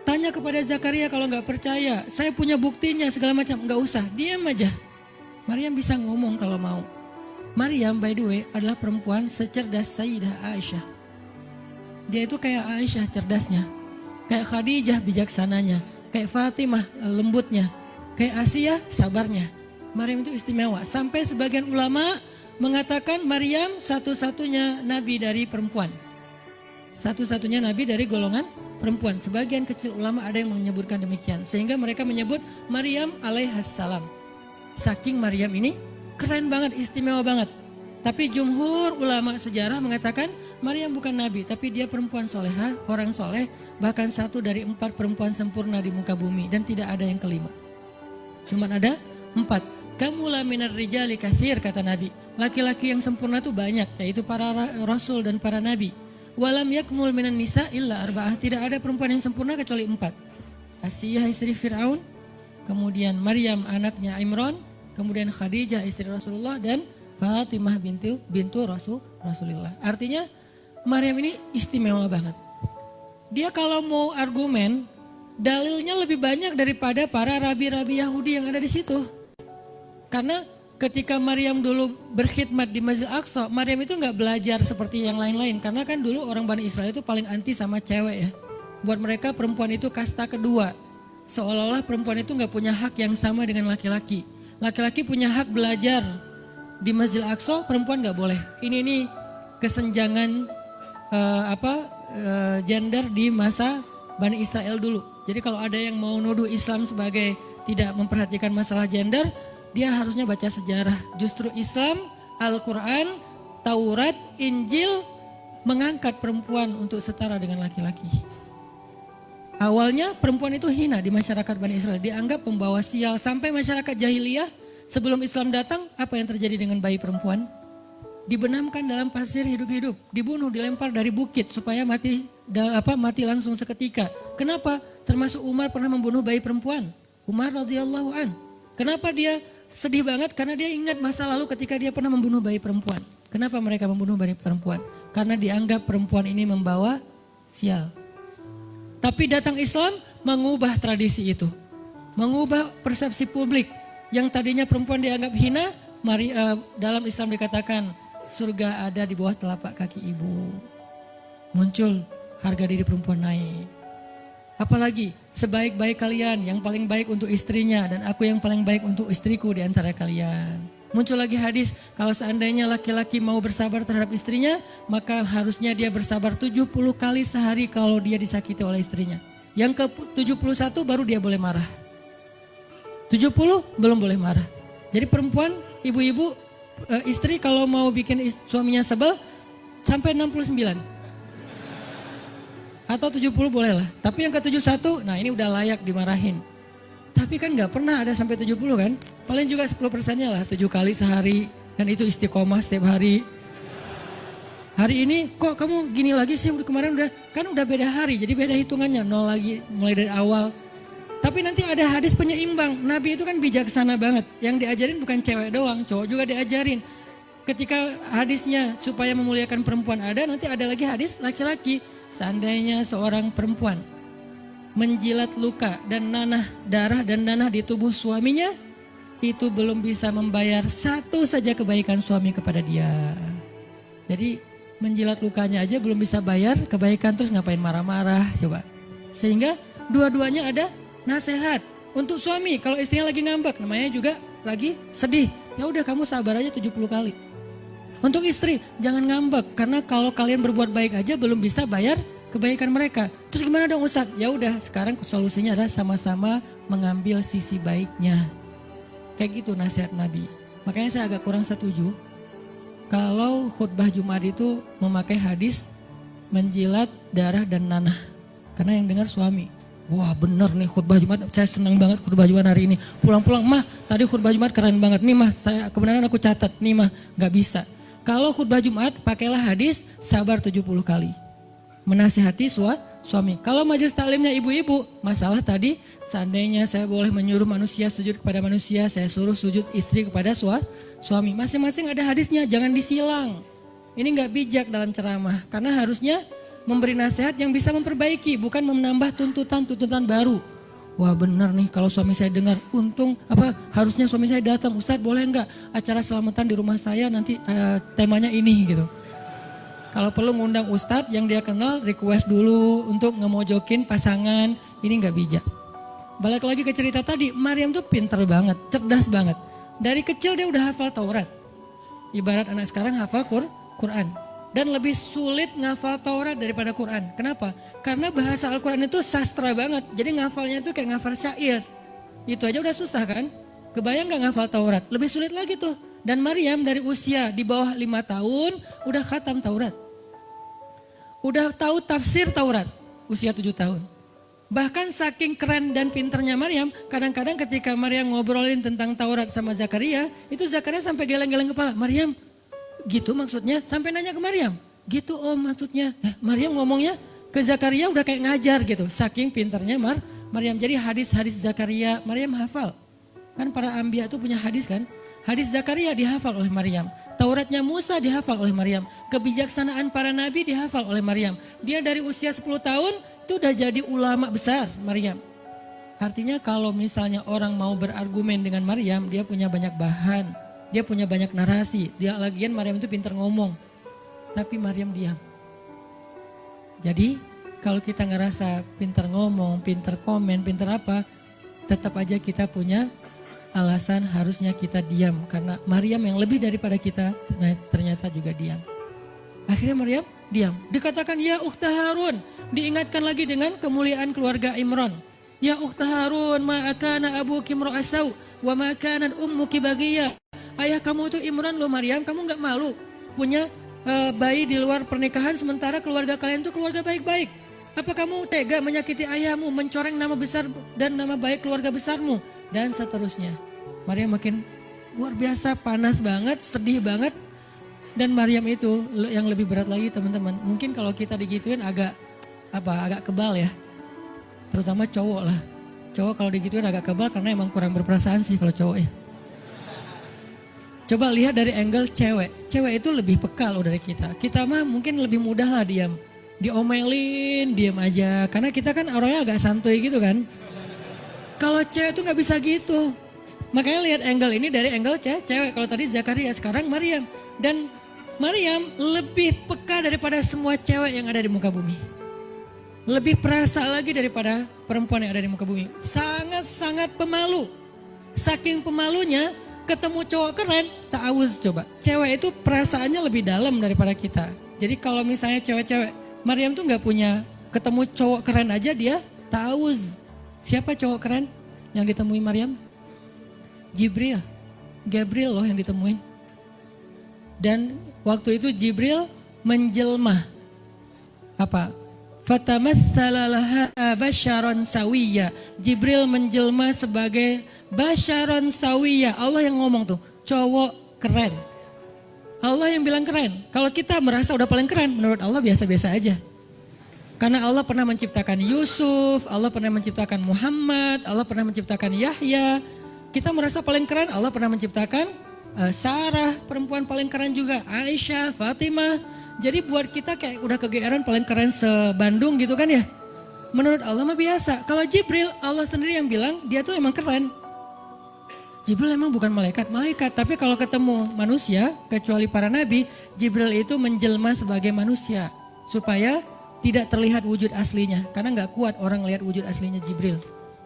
Tanya kepada Zakaria kalau nggak percaya, saya punya buktinya segala macam. Nggak usah, diam aja. Maryam bisa ngomong kalau mau. Maryam by the way adalah perempuan secerdas Sayyidah Aisyah. Dia itu kayak Aisyah cerdasnya, kayak Khadijah bijaksananya, kayak Fatimah lembutnya, kayak Asiyah sabarnya. Maryam itu istimewa. Sampai sebagian ulama mengatakan Maryam satu-satunya nabi dari perempuan. Satu-satunya nabi dari golongan perempuan. Sebagian kecil ulama ada yang menyebutkan demikian. Sehingga mereka menyebut Maryam alaihassalam. Saking Maryam ini keren banget, istimewa banget. Tapi jumhur ulama sejarah mengatakan Maryam bukan nabi, tapi dia perempuan soleha, orang soleh. Bahkan 1 dari 4 perempuan sempurna di muka bumi. Dan tidak ada yang kelima. Cuman ada 4. Kamulah minar rijali katsir, kata Nabi. Laki-laki yang sempurna itu banyak, yaitu para rasul dan para nabi. Walam yakmul minan nisa illa arba'ah. Tidak ada perempuan yang sempurna kecuali 4. Asiyah istri Fir'aun, kemudian Maryam anaknya Imran, kemudian Khadijah istri Rasulullah, dan Fatimah bintu Rasulullah. Artinya Maryam ini istimewa banget. Dia kalau mau argumen, dalilnya lebih banyak daripada para rabi-rabi Yahudi yang ada di situ. Karena ketika Maryam dulu berkhidmat di Masjid Aqsa, Maryam itu nggak belajar seperti yang lain-lain. Karena kan dulu orang Bani Israel itu paling anti sama cewek ya. Buat mereka perempuan itu kasta kedua. Seolah-olah perempuan itu nggak punya hak yang sama dengan laki-laki. Laki-laki punya hak belajar, di Masjidil Aqsa perempuan nggak boleh. Ini kesenjangan gender di masa Bani Israel dulu. Jadi kalau ada yang mau nuduh Islam sebagai tidak memperhatikan masalah gender, dia harusnya baca sejarah. Justru Islam, Al-Quran, Taurat, Injil mengangkat perempuan untuk setara dengan laki-laki. Awalnya perempuan itu hina di masyarakat Bani Israel, dianggap pembawa sial. Sampai masyarakat jahiliyah sebelum Islam datang, apa yang terjadi dengan bayi perempuan? Dibenamkan dalam pasir hidup-hidup, dibunuh, dilempar dari bukit supaya mati langsung seketika. Kenapa? Termasuk Umar pernah membunuh bayi perempuan. Umar radhiyallahu an. Kenapa dia sedih banget? Karena dia ingat masa lalu ketika dia pernah membunuh bayi perempuan. Kenapa mereka membunuh bayi perempuan? Karena dianggap perempuan ini membawa sial. Tapi datang Islam mengubah tradisi itu. Mengubah persepsi publik. Yang tadinya perempuan dianggap hina, dalam Islam dikatakan surga ada di bawah telapak kaki ibu. Muncul harga diri perempuan naik. Apalagi sebaik-baik kalian yang paling baik untuk istrinya dan aku yang paling baik untuk istriku di antara kalian. Muncul lagi hadis, kalau seandainya laki-laki mau bersabar terhadap istrinya, maka harusnya dia bersabar 70 kali sehari kalau dia disakiti oleh istrinya. Yang ke-71 baru dia boleh marah. 70 belum boleh marah. Jadi perempuan, ibu-ibu, istri kalau mau bikin suaminya sebel sampai 69. Atau 70 boleh lah. Tapi yang ke-71, nah ini udah layak dimarahin. Tapi kan gak pernah ada sampai 70 kan. Paling juga 10%-nya lah, 7 kali sehari. Dan itu istiqomah setiap hari. Hari ini kok kamu gini lagi sih, kemarin udah beda hari. Jadi beda hitungannya, 0 lagi mulai dari awal. Tapi nanti ada hadis penyeimbang. Nabi itu kan bijaksana banget. Yang diajarin bukan cewek doang, cowok juga diajarin. Ketika hadisnya supaya memuliakan perempuan ada, nanti ada lagi hadis laki-laki. Seandainya seorang perempuan menjilat luka dan darah dan nanah di tubuh suaminya, itu belum bisa membayar satu saja kebaikan suami kepada dia. Jadi menjilat lukanya aja belum bisa bayar kebaikan, terus ngapain marah-marah coba. Sehingga dua-duanya ada nasihat untuk suami. Kalau istrinya lagi ngambek, namanya juga lagi sedih, ya udah kamu sabar aja 70 kali. Untuk istri, jangan ngambek, karena kalau kalian berbuat baik aja belum bisa bayar kebaikan mereka. Terus gimana dong Ustadz? Ya udah, sekarang solusinya adalah sama-sama mengambil sisi baiknya. Kayak gitu nasihat Nabi. Makanya saya agak kurang setuju kalau khutbah Jumat itu memakai hadis menjilat darah dan nanah. Karena yang dengar suami. Wah bener nih khutbah Jumat, saya senang banget khutbah Jumat hari ini. Pulang-pulang, mah tadi khutbah Jumat keren banget. Nih mah, kebenaran aku catat. Nih mah, gak bisa. Kalau khutbah Jumat, pakailah hadis sabar 70 kali. Menasihati suami. Kalau majelis taklimnya ibu-ibu, masalah tadi, seandainya saya boleh menyuruh manusia sujud kepada manusia, saya suruh sujud istri kepada suami. Masing-masing ada hadisnya, jangan disilang. Ini gak bijak dalam ceramah, karena harusnya memberi nasihat yang bisa memperbaiki, bukan menambah tuntutan baru. Wah benar nih kalau suami saya dengar, harusnya suami saya datang, Ustadz boleh enggak acara selamatan di rumah saya nanti temanya ini gitu. Kalau perlu ngundang Ustadz yang dia kenal, request dulu untuk ngemojokin pasangan, ini enggak bijak. Balik lagi ke cerita tadi, Maryam tuh pinter banget, cerdas banget. Dari kecil dia udah hafal Taurat. Ibarat anak sekarang hafal Quran. Dan lebih sulit ngafal Taurat daripada Quran. Kenapa? Karena bahasa Al-Quran itu sastra banget. Jadi ngafalnya itu kayak ngafal syair. Itu aja udah susah kan? Kebayang gak ngafal Taurat? Lebih sulit lagi tuh. Dan Maryam dari usia di bawah 5 tahun udah khatam Taurat. Udah tahu tafsir Taurat. Usia 7 tahun. Bahkan saking keren dan pinternya Maryam, kadang-kadang ketika Maryam ngobrolin tentang Taurat sama Zakaria, itu Zakaria sampai geleng-geleng kepala. Maryam, gitu maksudnya, sampai nanya ke Maryam. Gitu om maksudnya. Maryam ngomongnya ke Zakaria udah kayak ngajar gitu. Saking pinternya Maryam. Jadi hadis-hadis Zakaria Maryam hafal. Kan para anbiya tuh punya hadis kan. Hadis Zakaria dihafal oleh Maryam. Tauratnya Musa dihafal oleh Maryam. Kebijaksanaan para nabi dihafal oleh Maryam. Dia dari usia 10 tahun itu udah jadi ulama besar Maryam. Artinya kalau misalnya orang mau berargumen dengan Maryam, dia punya banyak bahan. Dia punya banyak narasi. Dia lagian Maryam itu pintar ngomong. Tapi Maryam diam. Jadi kalau kita ngerasa pintar ngomong, pintar komen, pintar apa, tetap aja kita punya alasan harusnya kita diam. Karena Maryam yang lebih daripada kita ternyata juga diam. Akhirnya Maryam diam. Dikatakan ya ukhta Harun. Diingatkan lagi dengan kemuliaan keluarga Imran. Ya ukhta Harun ma akana abuki imra'asau wa ma kanat ummuki baghiyah. Ayah kamu itu Imran loh Maryam, kamu gak malu punya bayi di luar pernikahan sementara keluarga kalian itu keluarga baik-baik. Apa kamu tega menyakiti ayahmu, mencoreng nama besar dan nama baik keluarga besarmu? Dan seterusnya. Maryam makin luar biasa, panas banget, sedih banget. Dan Maryam itu yang lebih berat lagi teman-teman. Mungkin kalau kita digituin agak kebal ya. Terutama cowok lah. Cowok kalau digituin agak kebal karena emang kurang berperasaan sih kalau cowok ya. Coba lihat dari angle cewek. Cewek itu lebih peka loh dari kita. Kita mah mungkin lebih mudah lah diam. Diomelin, diam aja. Karena kita kan orangnya agak santuy gitu kan. Kalau cewek itu gak bisa gitu. Makanya lihat angle ini dari angle cewek. Kalau tadi Zakaria, sekarang Maryam. Dan Maryam lebih peka daripada semua cewek yang ada di muka bumi. Lebih perasa lagi daripada perempuan yang ada di muka bumi. Sangat-sangat pemalu. Saking pemalunya, ketemu cowok keren, ta'awuz coba. Cewek itu perasaannya lebih dalam daripada kita. Jadi kalau misalnya cewek-cewek, Maryam tuh gak punya, ketemu cowok keren aja dia ta'awuz. Siapa cowok keren yang ditemui Maryam? Jibril. Gabriel loh yang ditemuin. Dan waktu itu Jibril menjelma. Apa? Fatamassala laha basyaron sawiyya. Jibril menjelma sebagai basyaron sawiyya. Allah yang ngomong tuh, cowok keren. Allah yang bilang keren. Kalau kita merasa udah paling keren, menurut Allah biasa-biasa aja. Karena Allah pernah menciptakan Yusuf, Allah pernah menciptakan Muhammad, Allah pernah menciptakan Yahya. Kita merasa paling keren, Allah pernah menciptakan Sarah, perempuan paling keren juga, Aisyah, Fatimah. Jadi buat kita kayak udah kegeeran paling keren se-Bandung gitu kan ya. Menurut Allah mah biasa. Kalau Jibril, Allah sendiri yang bilang dia tuh emang keren. Jibril emang bukan malaikat, tapi kalau ketemu manusia, kecuali para nabi, Jibril itu menjelma sebagai manusia. Supaya tidak terlihat wujud aslinya. Karena gak kuat orang ngelihat wujud aslinya Jibril.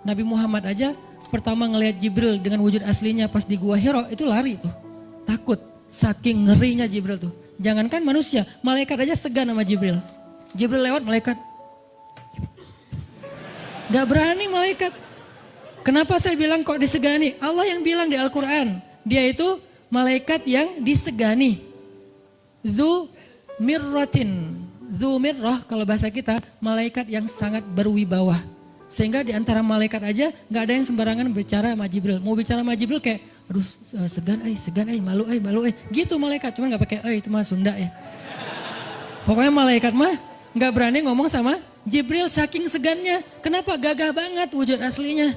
Nabi Muhammad aja pertama ngelihat Jibril dengan wujud aslinya pas di Gua Hiro itu lari tuh. Takut, saking ngerinya Jibril tuh. Jangankan manusia, malaikat aja segan sama Jibril. Jibril lewat malaikat. Gak berani malaikat. Kenapa saya bilang kok disegani? Allah yang bilang di Al-Quran. Dia itu malaikat yang disegani. Dzu mirratin. Dzu mirrah kalau bahasa kita malaikat yang sangat berwibawa. Sehingga di antara malaikat aja gak ada yang sembarangan bicara sama Jibril. Mau bicara sama Jibril kayak aduh segan malu gitu malaikat, cuman gak pakai itu mah Sunda ya. Pokoknya malaikat mah gak berani ngomong sama Jibril saking segannya. Kenapa? Gagah banget wujud aslinya.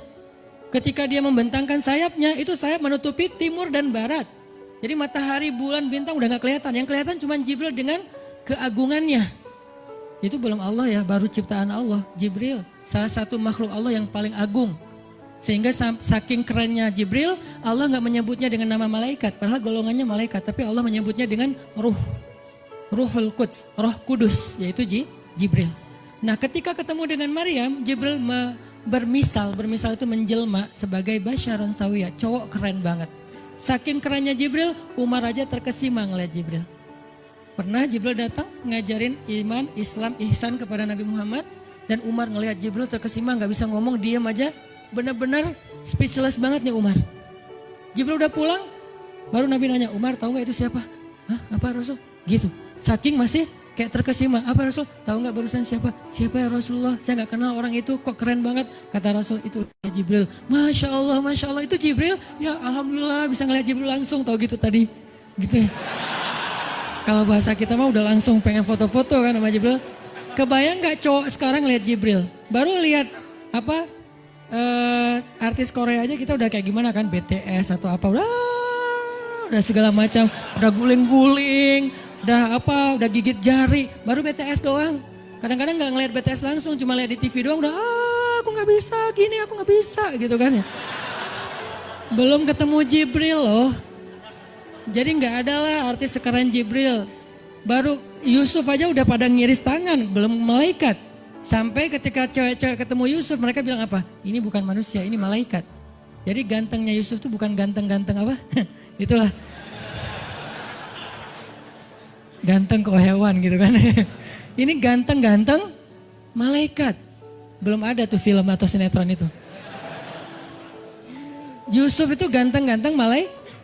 Ketika dia membentangkan sayapnya, itu sayap menutupi timur dan barat. Jadi matahari, bulan, bintang udah gak kelihatan. Yang kelihatan cuma Jibril dengan keagungannya. Itu belum Allah ya, baru ciptaan Allah. Jibril, salah satu makhluk Allah yang paling agung. Sehingga saking kerennya Jibril, Allah gak menyebutnya dengan nama malaikat. Padahal golongannya malaikat, tapi Allah menyebutnya dengan Ruhul Quds, Roh Kudus, yaitu Jibril. Nah ketika ketemu dengan Maryam, Jibril bermisal itu menjelma sebagai basyaron sawiyah, cowok keren banget. Saking kerennya Jibril, Umar aja terkesima ngeliat Jibril. Pernah Jibril datang ngajarin iman, Islam, ihsan kepada Nabi Muhammad. Dan Umar ngeliat Jibril terkesima, gak bisa ngomong, diam aja. Benar-benar speechless banget nih Umar. Jibril udah pulang, baru Nabi nanya, Umar tahu gak itu siapa? Hah, apa Rasul? Gitu, saking masih kayak terkesima. Apa Rasul? Tahu gak barusan siapa? Siapa ya Rasulullah? Saya gak kenal orang itu, kok keren banget. Kata Rasul, itu Jibril. Masya Allah itu Jibril. Ya Alhamdulillah bisa ngeliat Jibril langsung, tahu gitu tadi. Gitu ya. Kalau bahasa kita mah udah langsung pengen foto-foto kan sama Jibril. Kebayang gak cowok sekarang lihat Jibril? Baru lihat artis Korea aja kita udah kayak gimana kan, BTS atau apa, udah segala macam, udah guling-guling, udah gigit jari, baru BTS doang. Kadang-kadang nggak ngeliat BTS langsung, cuma lihat di TV doang udah aku nggak bisa gini, aku nggak bisa gitu kan ya. Belum ketemu Jibril loh. Jadi nggak ada lah artis sekeren Jibril. Baru Yusuf aja udah pada ngiris tangan, belum malaikat. Sampai ketika cewek-cewek ketemu Yusuf, mereka bilang apa? Ini bukan manusia, ini malaikat. Jadi gantengnya Yusuf tuh bukan ganteng-ganteng apa? Itulah. Ganteng kok hewan gitu kan. Ini ganteng-ganteng malaikat. Belum ada tuh film atau sinetron itu. Yusuf itu ganteng-ganteng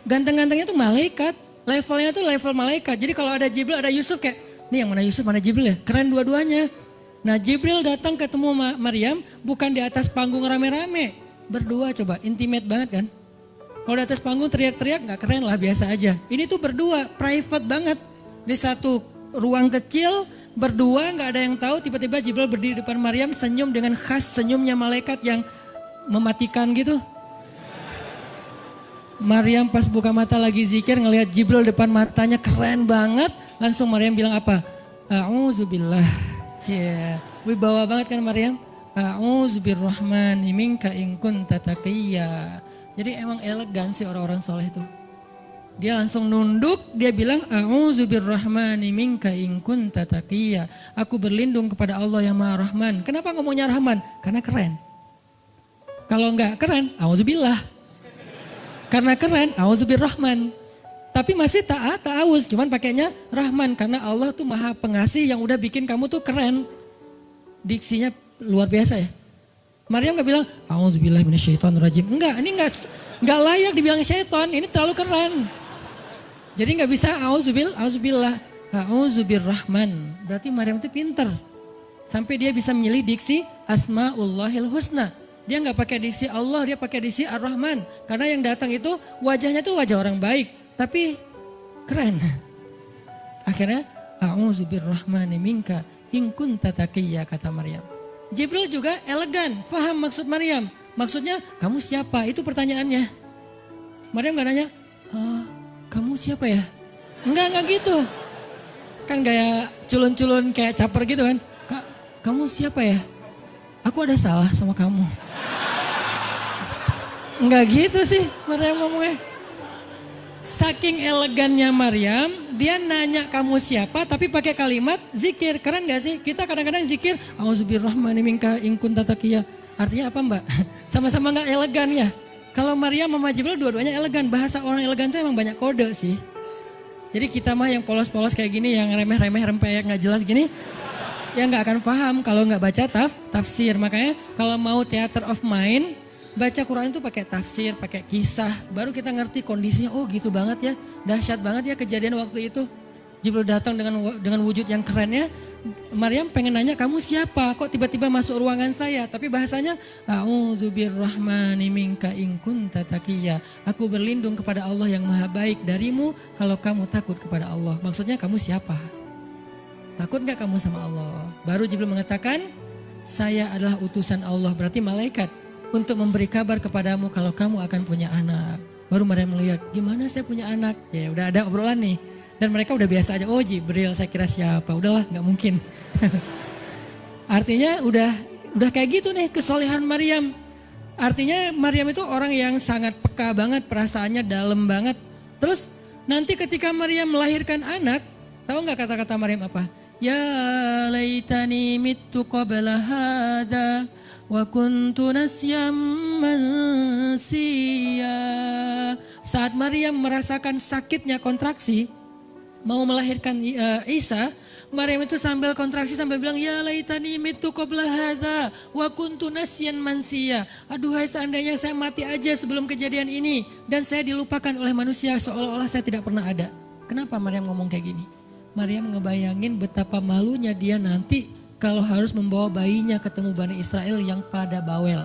ganteng-gantengnya tuh malaikat. Levelnya tuh level malaikat. Jadi kalau ada Jibril, ada Yusuf kayak, nih yang mana Yusuf, mana Jibril ya? Keren dua-duanya. Nah Jibril datang ketemu Maryam bukan di atas panggung rame-rame. Berdua coba, intimate banget kan. Kalau di atas panggung teriak-teriak gak keren lah, biasa aja. Ini tuh berdua, private banget. Di satu ruang kecil, berdua gak ada yang tahu, tiba-tiba Jibril berdiri di depan Maryam senyum dengan khas senyumnya malaikat yang mematikan gitu. Maryam pas buka mata lagi zikir ngelihat Jibril depan matanya keren banget. Langsung Maryam bilang apa? A'udzubillah. Cie, wibawa banget kan Maryam? A'udzubirrahmani minka in kunta taqiyya. Jadi emang elegan sih orang-orang soleh itu. Dia langsung nunduk, dia bilang A'udzubirrahmani minka in kunta taqiyya. Aku berlindung kepada Allah yang Maha Rahman. Kenapa ngomongnya Rahman? Karena keren. Kalau enggak keren, A'udzubillah. Karena keren, A'udzubirrahman. Tapi masih ta'awuz, cuman pakainya Rahman. Karena Allah tuh maha pengasih yang udah bikin kamu tuh keren. Diksinya luar biasa ya. Maryam gak bilang, A'udzubillahi minasyaitonirrajim. Enggak, ini enggak layak dibilang syaitan, ini terlalu keren. Jadi gak bisa A'udzubillah, A'udzubirrahman. Berarti Maryam itu pinter. Sampai dia bisa memilih diksi Asmaullahil Husna. Dia nggak pakai diksi Allah, dia pakai diksi Ar-Rahman. Karena yang datang itu wajahnya tuh wajah orang baik, tapi keren. Akhirnya, A'udzubirrahmani minka in kunta taqiyya, kata Maryam. Jibril juga elegan, paham maksud Maryam. Maksudnya, kamu siapa? Itu pertanyaannya. Maryam nggak nanya, kamu siapa ya? Enggak gitu. Kan gaya culun-culun kayak caper gitu kan. Kamu siapa ya? Aku ada salah sama kamu. Enggak gitu sih Maryam ngomongnya. Saking elegannya Maryam, dia nanya kamu siapa tapi pakai kalimat zikir. Keren gak sih? Kita kadang-kadang zikir, A'udzubirrahmani minka in kunta taqiyya. Artinya apa Mbak? Sama-sama gak elegan ya. Kalau Maryam sama Jibril dua-duanya elegan. Bahasa orang elegan tuh emang banyak kode sih. Jadi kita mah yang polos-polos kayak gini, yang remeh-remeh rempeyek gak jelas gini, ya nggak akan paham kalau nggak baca tafsir. Makanya kalau mau theater of mind, baca Quran itu pakai tafsir, pakai kisah, baru kita ngerti kondisinya. Oh gitu banget ya, dahsyat banget ya kejadian waktu itu. Jibril datang dengan wujud yang kerennya. Maryam pengen nanya kamu siapa? Kok tiba-tiba masuk ruangan saya? Tapi bahasanya A'udzubirrahmani minka in kunta taqiyya. Aku berlindung kepada Allah yang maha baik darimu kalau kamu takut kepada Allah. Maksudnya kamu siapa? Takut gak kamu sama Allah? Baru Jibril mengatakan, saya adalah utusan Allah, berarti malaikat, untuk memberi kabar kepadamu kalau kamu akan punya anak. Baru Maryam melihat, gimana saya punya anak? Ya udah ada obrolan nih. Dan mereka udah biasa aja, oh Jibril saya kira siapa? Udahlah gak mungkin. Artinya udah kayak gitu nih kesolehan Maryam. Artinya Maryam itu orang yang sangat peka banget, perasaannya dalam banget. Terus nanti ketika Maryam melahirkan anak, tahu gak kata-kata Maryam apa? Ya laitani mittu qabla hadha wa kuntu nasyam mansiya. Saat Maryam merasakan sakitnya kontraksi, mau melahirkan Isa, Maryam itu sambil kontraksi sambil bilang, ya laitani mittu qabla hadha wa kuntu nasyan mansiya. Aduhai seandainya saya mati aja sebelum kejadian ini dan saya dilupakan oleh manusia seolah-olah saya tidak pernah ada. Kenapa Maryam ngomong kayak gini? Maryam ngebayangin betapa malunya dia nanti kalau harus membawa bayinya ketemu Bani Israel yang pada bawel.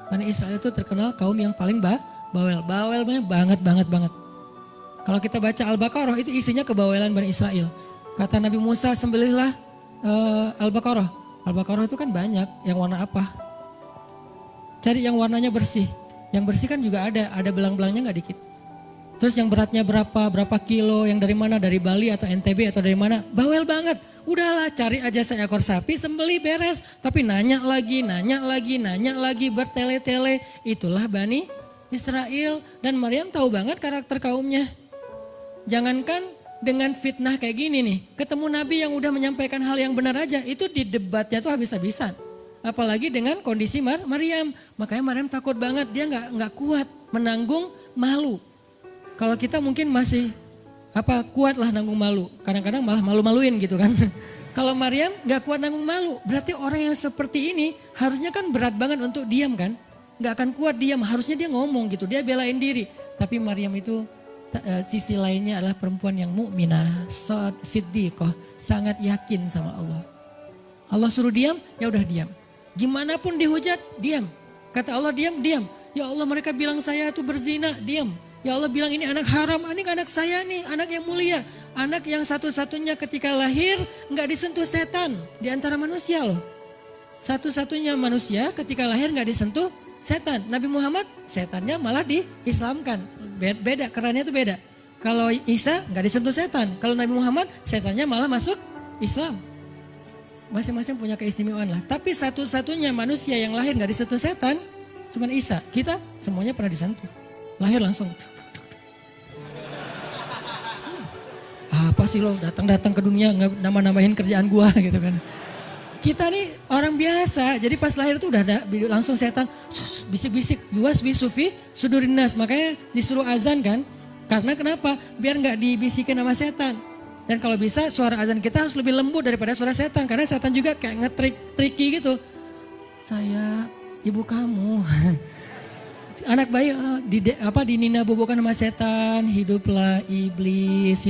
Bani Israel itu terkenal kaum yang paling bawel. Bawel banget. Kalau kita baca Al-Baqarah itu isinya kebawelan Bani Israel. Kata Nabi Musa, sembelihlah Al-Baqarah. Al-Baqarah itu kan banyak, yang warna apa? Cari yang warnanya bersih. Yang bersih kan juga ada belang-belangnya gak dikit. Terus yang beratnya berapa kilo, yang dari mana, dari Bali atau NTB atau dari mana, bawel banget. Udahlah cari aja seekor sapi, sembelih beres. Tapi nanya lagi, bertele-tele. Itulah Bani Israel. Dan Maryam tahu banget karakter kaumnya. Jangankan dengan fitnah kayak gini nih, ketemu Nabi yang udah menyampaikan hal yang benar aja, itu di debatnya tuh habis-habisan. Apalagi dengan kondisi Maryam. Makanya Maryam takut banget, dia nggak kuat menanggung malu. Kalau kita mungkin masih kuat lah nanggung malu. Kadang-kadang malah malu-maluin gitu kan. Kalau Maryam nggak kuat nanggung malu, berarti orang yang seperti ini harusnya kan berat banget untuk diam kan. Nggak akan kuat diam, harusnya dia ngomong gitu, dia belain diri. Tapi Maryam itu sisi lainnya adalah perempuan yang mukminah, siddiqah, sangat yakin sama Allah. Allah suruh diam, ya udah diam. Gimana pun dihujat, diam. Kata Allah diam, diam. Ya Allah mereka bilang saya itu berzina, diam. Ya Allah bilang ini anak haram, ini anak saya nih, anak yang mulia. Anak yang satu-satunya ketika lahir nggak disentuh setan di antara manusia loh. Satu-satunya manusia ketika lahir nggak disentuh setan. Nabi Muhammad setannya malah diislamkan. Beda, kerannya itu beda. Kalau Isa nggak disentuh setan. Kalau Nabi Muhammad setannya malah masuk Islam. Masing-masing punya keistimewaan lah. Tapi satu-satunya manusia yang lahir nggak disentuh setan cuman Isa. Kita semuanya pernah disentuh. Lahir langsung. Apa sih lo datang-datang ke dunia nggak nama-namain kerjaan gua gitu kan. Kita nih orang biasa, jadi pas lahir tuh udah ada langsung setan bisik-bisik, yuwas bisufi sudurinas, makanya disuruh azan kan. Karena kenapa? Biar nggak dibisikin sama setan. Dan kalau bisa suara azan kita harus lebih lembut daripada suara setan, karena setan juga kayak nge-tricky gitu. Saya ibu kamu. Anak bayi dinina bobokan sama setan, hiduplah iblis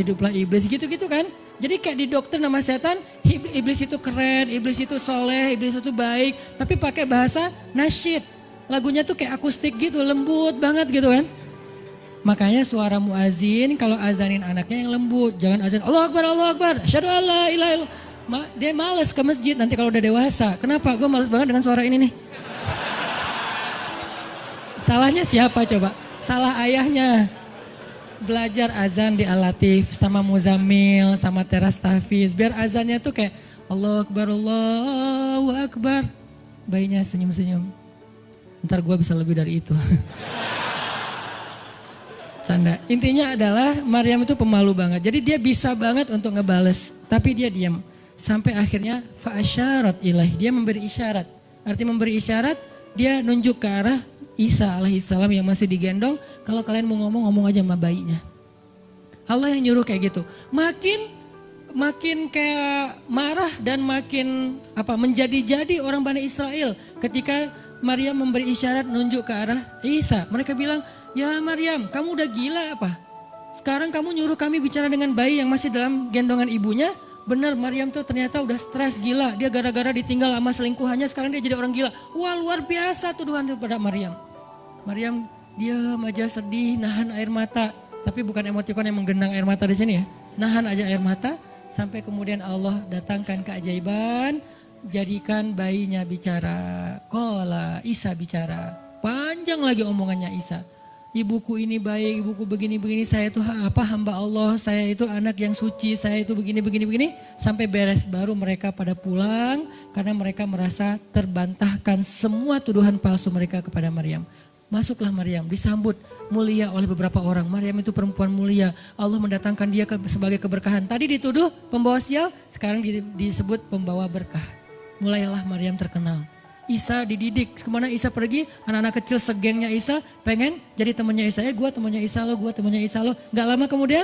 gitu-gitu kan. Jadi kayak di dokter nama setan, iblis itu keren, iblis itu soleh, iblis itu baik. Tapi pakai bahasa nasyid. Lagunya tuh kayak akustik gitu, lembut banget gitu kan. Makanya suara muazin kalau azanin anaknya yang lembut. Jangan azan Allahu Akbar, Allahu Akbar, asyhadu an la ilaha illallah. Dia malas ke masjid nanti kalau udah dewasa. Kenapa? Gue malas banget dengan suara ini nih. Salahnya siapa coba? Salah ayahnya. Belajar azan di Al-Latif sama Muzammil sama Teras Tahfiz. Biar azannya tuh kayak Allahu Akbar, Allahu Akbar. Bayinya senyum-senyum. Ntar gue bisa lebih dari itu. Canda. Intinya adalah Maryam itu pemalu banget. Jadi dia bisa banget untuk ngebales. Tapi dia diam. Sampai akhirnya fa'asyarat ilaih. Dia memberi isyarat. Arti memberi isyarat, dia nunjuk ke arah Isa alaihissalam yang masih digendong, kalau kalian mau ngomong aja sama bayinya. Allah yang nyuruh kayak gitu. Makin kayak marah dan makin menjadi-jadi orang Bani Israel ketika Maryam memberi isyarat nunjuk ke arah Isa. Mereka bilang, "Ya Maryam, kamu udah gila apa? Sekarang kamu nyuruh kami bicara dengan bayi yang masih dalam gendongan ibunya?" Benar, Maryam tuh ternyata udah stres gila. Dia gara-gara ditinggal sama selingkuhannya, sekarang dia jadi orang gila. Wah, luar biasa tuduhan kepada Maryam. Maryam diam aja sedih, nahan air mata. Tapi bukan emotikon yang menggenang air mata di sini ya. Nahan aja air mata sampai kemudian Allah datangkan keajaiban. Jadikan bayinya bicara. Qala, Isa bicara. Panjang lagi omongannya Isa. Ibuku ini baik, ibuku begini-begini, saya itu hamba Allah, saya itu anak yang suci, saya itu begini-begini. Sampai beres baru mereka pada pulang karena mereka merasa terbantahkan semua tuduhan palsu mereka kepada Maryam. Masuklah Maryam, disambut mulia oleh beberapa orang. Maryam itu perempuan mulia, Allah mendatangkan dia sebagai keberkahan. Tadi dituduh pembawa sial, sekarang disebut pembawa berkah. Mulailah Maryam terkenal. Isa dididik, kemana Isa pergi, anak-anak kecil segengnya Isa pengen jadi temannya Isa. Gue temannya Isa lo, gue temannya Isa lo. Gak lama kemudian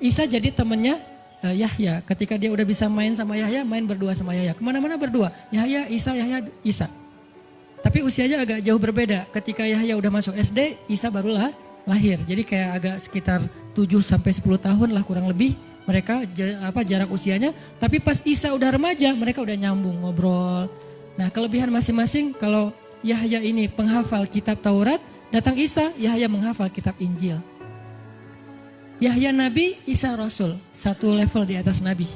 Isa jadi temannya Yahya. Ketika dia udah bisa main sama Yahya, main berdua sama Yahya. Kemana-mana berdua, Yahya, Isa. Tapi usianya agak jauh berbeda. Ketika Yahya udah masuk SD, Isa barulah lahir. Jadi kayak agak sekitar 7-10 tahun lah kurang lebih mereka jarak usianya. Tapi pas Isa udah remaja, mereka udah nyambung ngobrol. Nah, kelebihan masing-masing, kalau Yahya ini penghafal kitab Taurat, datang Isa, Yahya menghafal kitab Injil. Yahya Nabi, Isa Rasul, satu level di atas Nabi.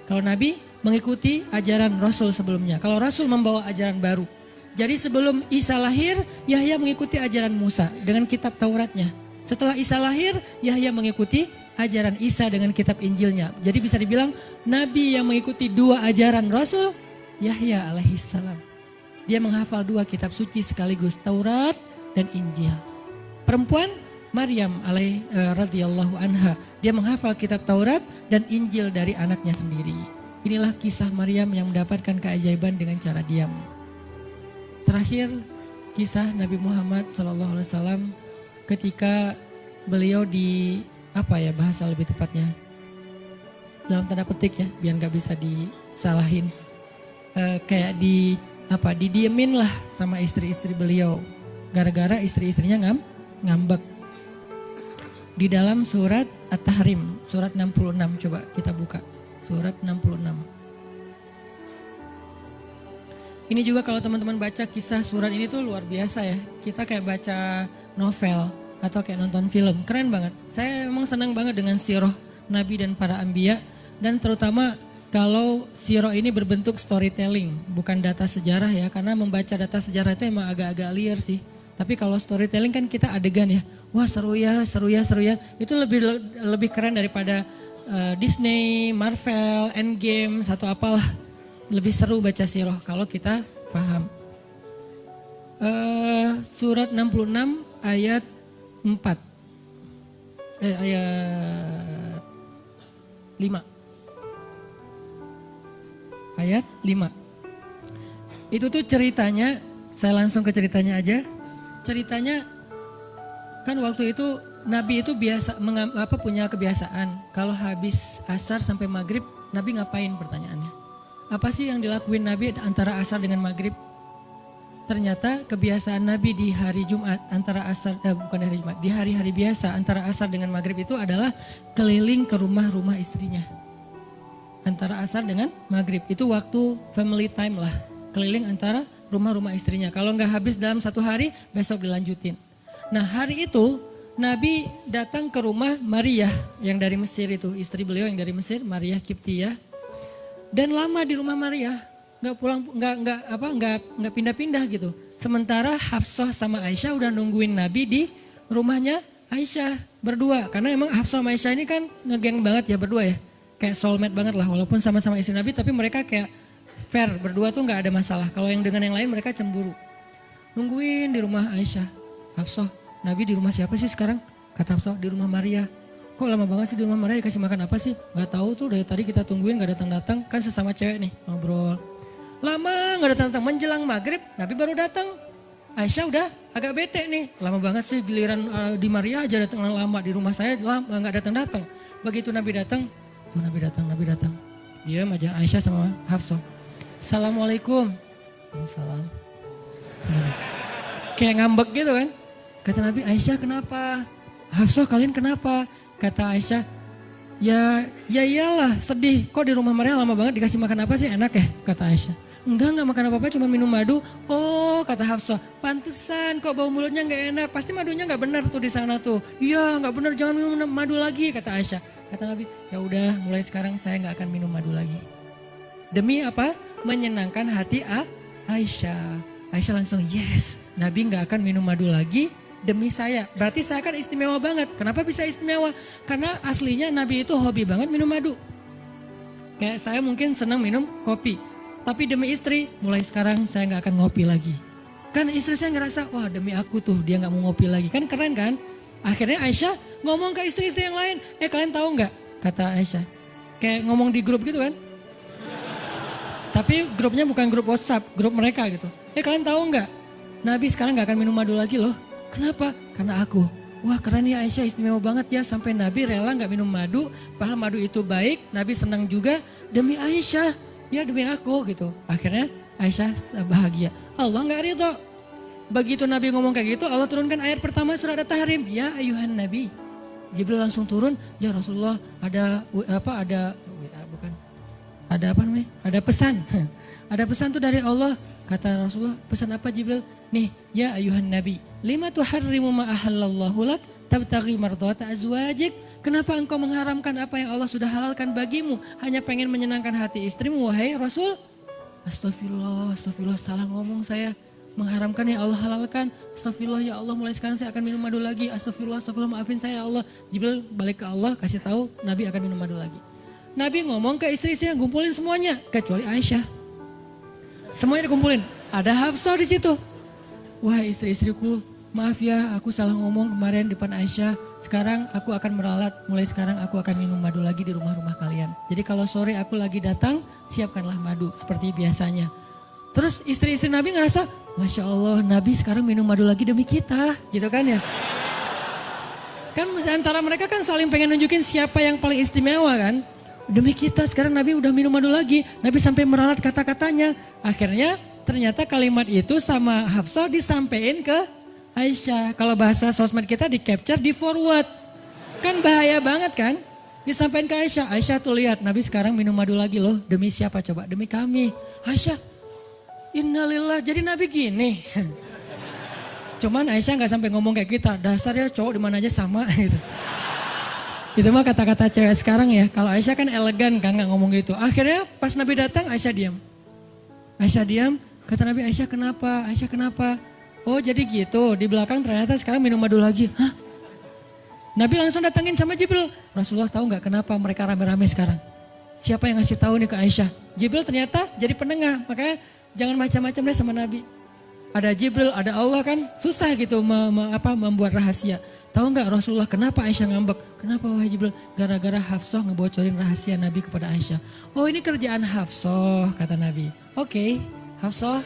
Kalau Nabi mengikuti ajaran Rasul sebelumnya, kalau Rasul membawa ajaran baru. Jadi sebelum Isa lahir, Yahya mengikuti ajaran Musa dengan kitab Tauratnya. Setelah Isa lahir, Yahya mengikuti ajaran Isa dengan kitab Injilnya. Jadi bisa dibilang Nabi yang mengikuti dua ajaran Rasul, Yahya alaihissalam. Dia menghafal dua kitab suci sekaligus, Taurat dan Injil. Perempuan Maryam radhiyallahu anha, dia menghafal kitab Taurat dan Injil dari anaknya sendiri. Inilah kisah Maryam yang mendapatkan keajaiban dengan cara diam. terakhir kisah Nabi Muhammad SAW ketika beliau bahasa lebih tepatnya dalam tanda petik ya, biar nggak bisa disalahin, kayak didiemin lah sama istri-istri beliau gara-gara istri-istrinya ngambek. Di dalam surat At-Tahrim, surat 66, coba kita buka. Surat 66. Ini juga kalau teman-teman baca kisah surat ini tuh luar biasa ya. Kita kayak baca novel atau kayak nonton film, keren banget. Saya memang senang banget dengan sirah Nabi dan para anbiya. Dan terutama kalau sirah ini berbentuk storytelling, bukan data sejarah ya. Karena membaca data sejarah itu emang agak-agak liar sih. Tapi kalau storytelling kan kita adegan ya. Wah seru ya. Itu lebih keren daripada Disney, Marvel, Endgame, satu apalah. Lebih seru baca sirah kalau kita paham. Surat 66 ayat 4. Ayat 5. Ayat 5. Itu tuh ceritanya, saya langsung ke ceritanya aja. Ceritanya kan waktu itu Nabi itu punya kebiasaan kalau habis asar sampai maghrib Nabi ngapain, pertanyaannya. Apa sih yang dilakuin Nabi antara asar dengan maghrib? Ternyata kebiasaan Nabi di hari Jumat di hari-hari biasa antara asar dengan maghrib itu adalah keliling ke rumah-rumah istrinya. Antara asar dengan maghrib itu waktu family time lah, keliling antara rumah-rumah istrinya. Kalau nggak habis dalam satu hari, besok dilanjutin. Nah hari itu Nabi datang ke rumah Maria yang dari Mesir itu, istri beliau yang dari Mesir, Maria Kiptiyah. Dan lama di rumah Maria, nggak pindah-pindah gitu. Sementara Hafsah sama Aisyah udah nungguin Nabi di rumahnya Aisyah berdua. Karena emang Hafsah sama Aisyah ini kan ngegeng banget ya berdua ya. Kayak soulmate banget lah, walaupun sama-sama istri Nabi, tapi mereka kayak fair, berdua tuh nggak ada masalah. Kalau yang dengan yang lain mereka cemburu. Nungguin di rumah Aisyah. Hafsah, Nabi di rumah siapa sih sekarang? Kata Hafsah, di rumah Maria. Kok lama banget sih di rumah Maria, dikasih makan apa sih? Gak tahu tuh, dari tadi kita tungguin gak datang-datang. Kan sesama cewek nih, ngobrol. Lama gak datang-datang, menjelang maghrib Nabi baru datang. Aisyah udah agak bete nih. Lama banget sih giliran di Maria aja datang lama, di rumah saya lama gak datang-datang. Begitu Nabi datang, tuh Nabi datang. Dia aja Aisyah sama Hafsah. Assalamualaikum. Waalaikumsalam. Kayak ngambek gitu kan. Kata Nabi, Aisyah kenapa? Hafsah kalian kenapa? Kata Aisyah, ya iyalah sedih. Kok di rumah Maria lama banget dikasih makan apa sih, enak ya? Kata Aisyah. Enggak makan apa-apa, cuma minum madu. Oh kata Hafsah, pantesan kok bau mulutnya gak enak. Pasti madunya gak benar tuh di sana tuh. Iya gak benar, jangan minum madu lagi kata Aisyah. Kata Nabi, ya udah mulai sekarang saya gak akan minum madu lagi. Demi apa? Menyenangkan hati Aisyah. Aisyah langsung yes, Nabi gak akan minum madu lagi demi saya. Berarti saya kan istimewa banget. Kenapa bisa istimewa? Karena aslinya Nabi itu hobi banget minum madu. Kayak saya mungkin senang minum kopi. Tapi demi istri, mulai sekarang saya gak akan ngopi lagi. Kan istri saya ngerasa, wah demi aku tuh dia gak mau ngopi lagi. Kan keren kan? Akhirnya Aisyah ngomong ke istri-istri yang lain. Kalian tahu gak? Kata Aisyah. Kayak ngomong di grup gitu kan? Tapi grupnya bukan grup WhatsApp, grup mereka gitu. Kalian tahu gak? Nabi sekarang gak akan minum madu lagi loh. Kenapa? Karena aku. Wah keren ya Aisyah, istimewa banget ya. Sampai Nabi rela gak minum madu. Padahal madu itu baik, Nabi senang juga demi Aisyah. Ya demi aku gitu. Akhirnya Aisyah bahagia. Allah gak ridho. Begitu Nabi ngomong kayak gitu, Allah turunkan ayat pertama surat At-Tahrim. Ya ayuhan Nabi. Jibril langsung turun. Ya Rasulullah ada pesan. Ada pesan tuh dari Allah. Kata Rasulullah, pesan apa Jibril? Nih, ya ayuhan Nabi, lima tuharrimu ma ahallallahu lak tabtaghi mardhata azwajik. Kenapa engkau mengharamkan apa yang Allah sudah halalkan bagimu? Hanya pengen menyenangkan hati istrimu, wahai Rasul? Astagfirullah, salah ngomong saya. Mengharamkan ya Allah halalkan. Astagfirullah ya Allah, mulai sekarang saya akan minum madu lagi. Astagfirullah, maafin saya ya Allah. Jibril balik ke Allah, kasih tahu Nabi akan minum madu lagi. Nabi ngomong ke istri-istrinya, ngumpulin semuanya, kecuali Aisyah. Semuanya dikumpulin, ada Hafsah di situ. Wah istri-istriku, maaf ya aku salah ngomong kemarin di depan Aisyah. Sekarang aku akan meralat, mulai sekarang aku akan minum madu lagi di rumah-rumah kalian. Jadi kalau sore aku lagi datang, siapkanlah madu seperti biasanya. Terus istri-istri Nabi ngerasa, Masya Allah, Nabi sekarang minum madu lagi demi kita, gitu kan ya. Kan antara mereka kan saling pengen nunjukin siapa yang paling istimewa kan. Demi kita sekarang Nabi udah minum madu lagi. Nabi sampai meralat kata-katanya. Akhirnya ternyata kalimat itu sama Hafsah disampaikan ke Aisyah. Kalau bahasa sosmed kita di capture, di forward. Kan bahaya banget kan. Disampaikan ke Aisyah. Aisyah tuh lihat Nabi sekarang minum madu lagi loh. Demi siapa coba? Demi kami. Aisyah, innalillah, jadi Nabi gini. Cuman Aisyah nggak sampai ngomong kayak kita. Dasarnya cowok di mana aja sama gitu. Itu mah kata-kata cewek sekarang ya. Kalau Aisyah kan elegan kan nggak ngomong gitu. Akhirnya pas Nabi datang Aisyah diam. Aisyah diam. Kata Nabi, Aisyah kenapa? Aisyah kenapa? Oh jadi gitu. Di belakang ternyata sekarang minum madu lagi. Hah? Nabi langsung datangin sama Jibril. Rasulullah tahu nggak kenapa mereka rame-rame sekarang? Siapa yang ngasih tahu nih ke Aisyah? Jibril ternyata jadi penengah. Makanya jangan macam-macam deh sama Nabi. Ada Jibril, ada Allah kan susah gitu membuat rahasia. Tahu nggak Rasulullah kenapa Aisyah ngambek? Kenapa wahai Jibril? Gara-gara Hafsah ngebocorin rahasia Nabi kepada Aisyah. Oh ini kerjaan Hafsah kata Nabi. Oke, Hafsah.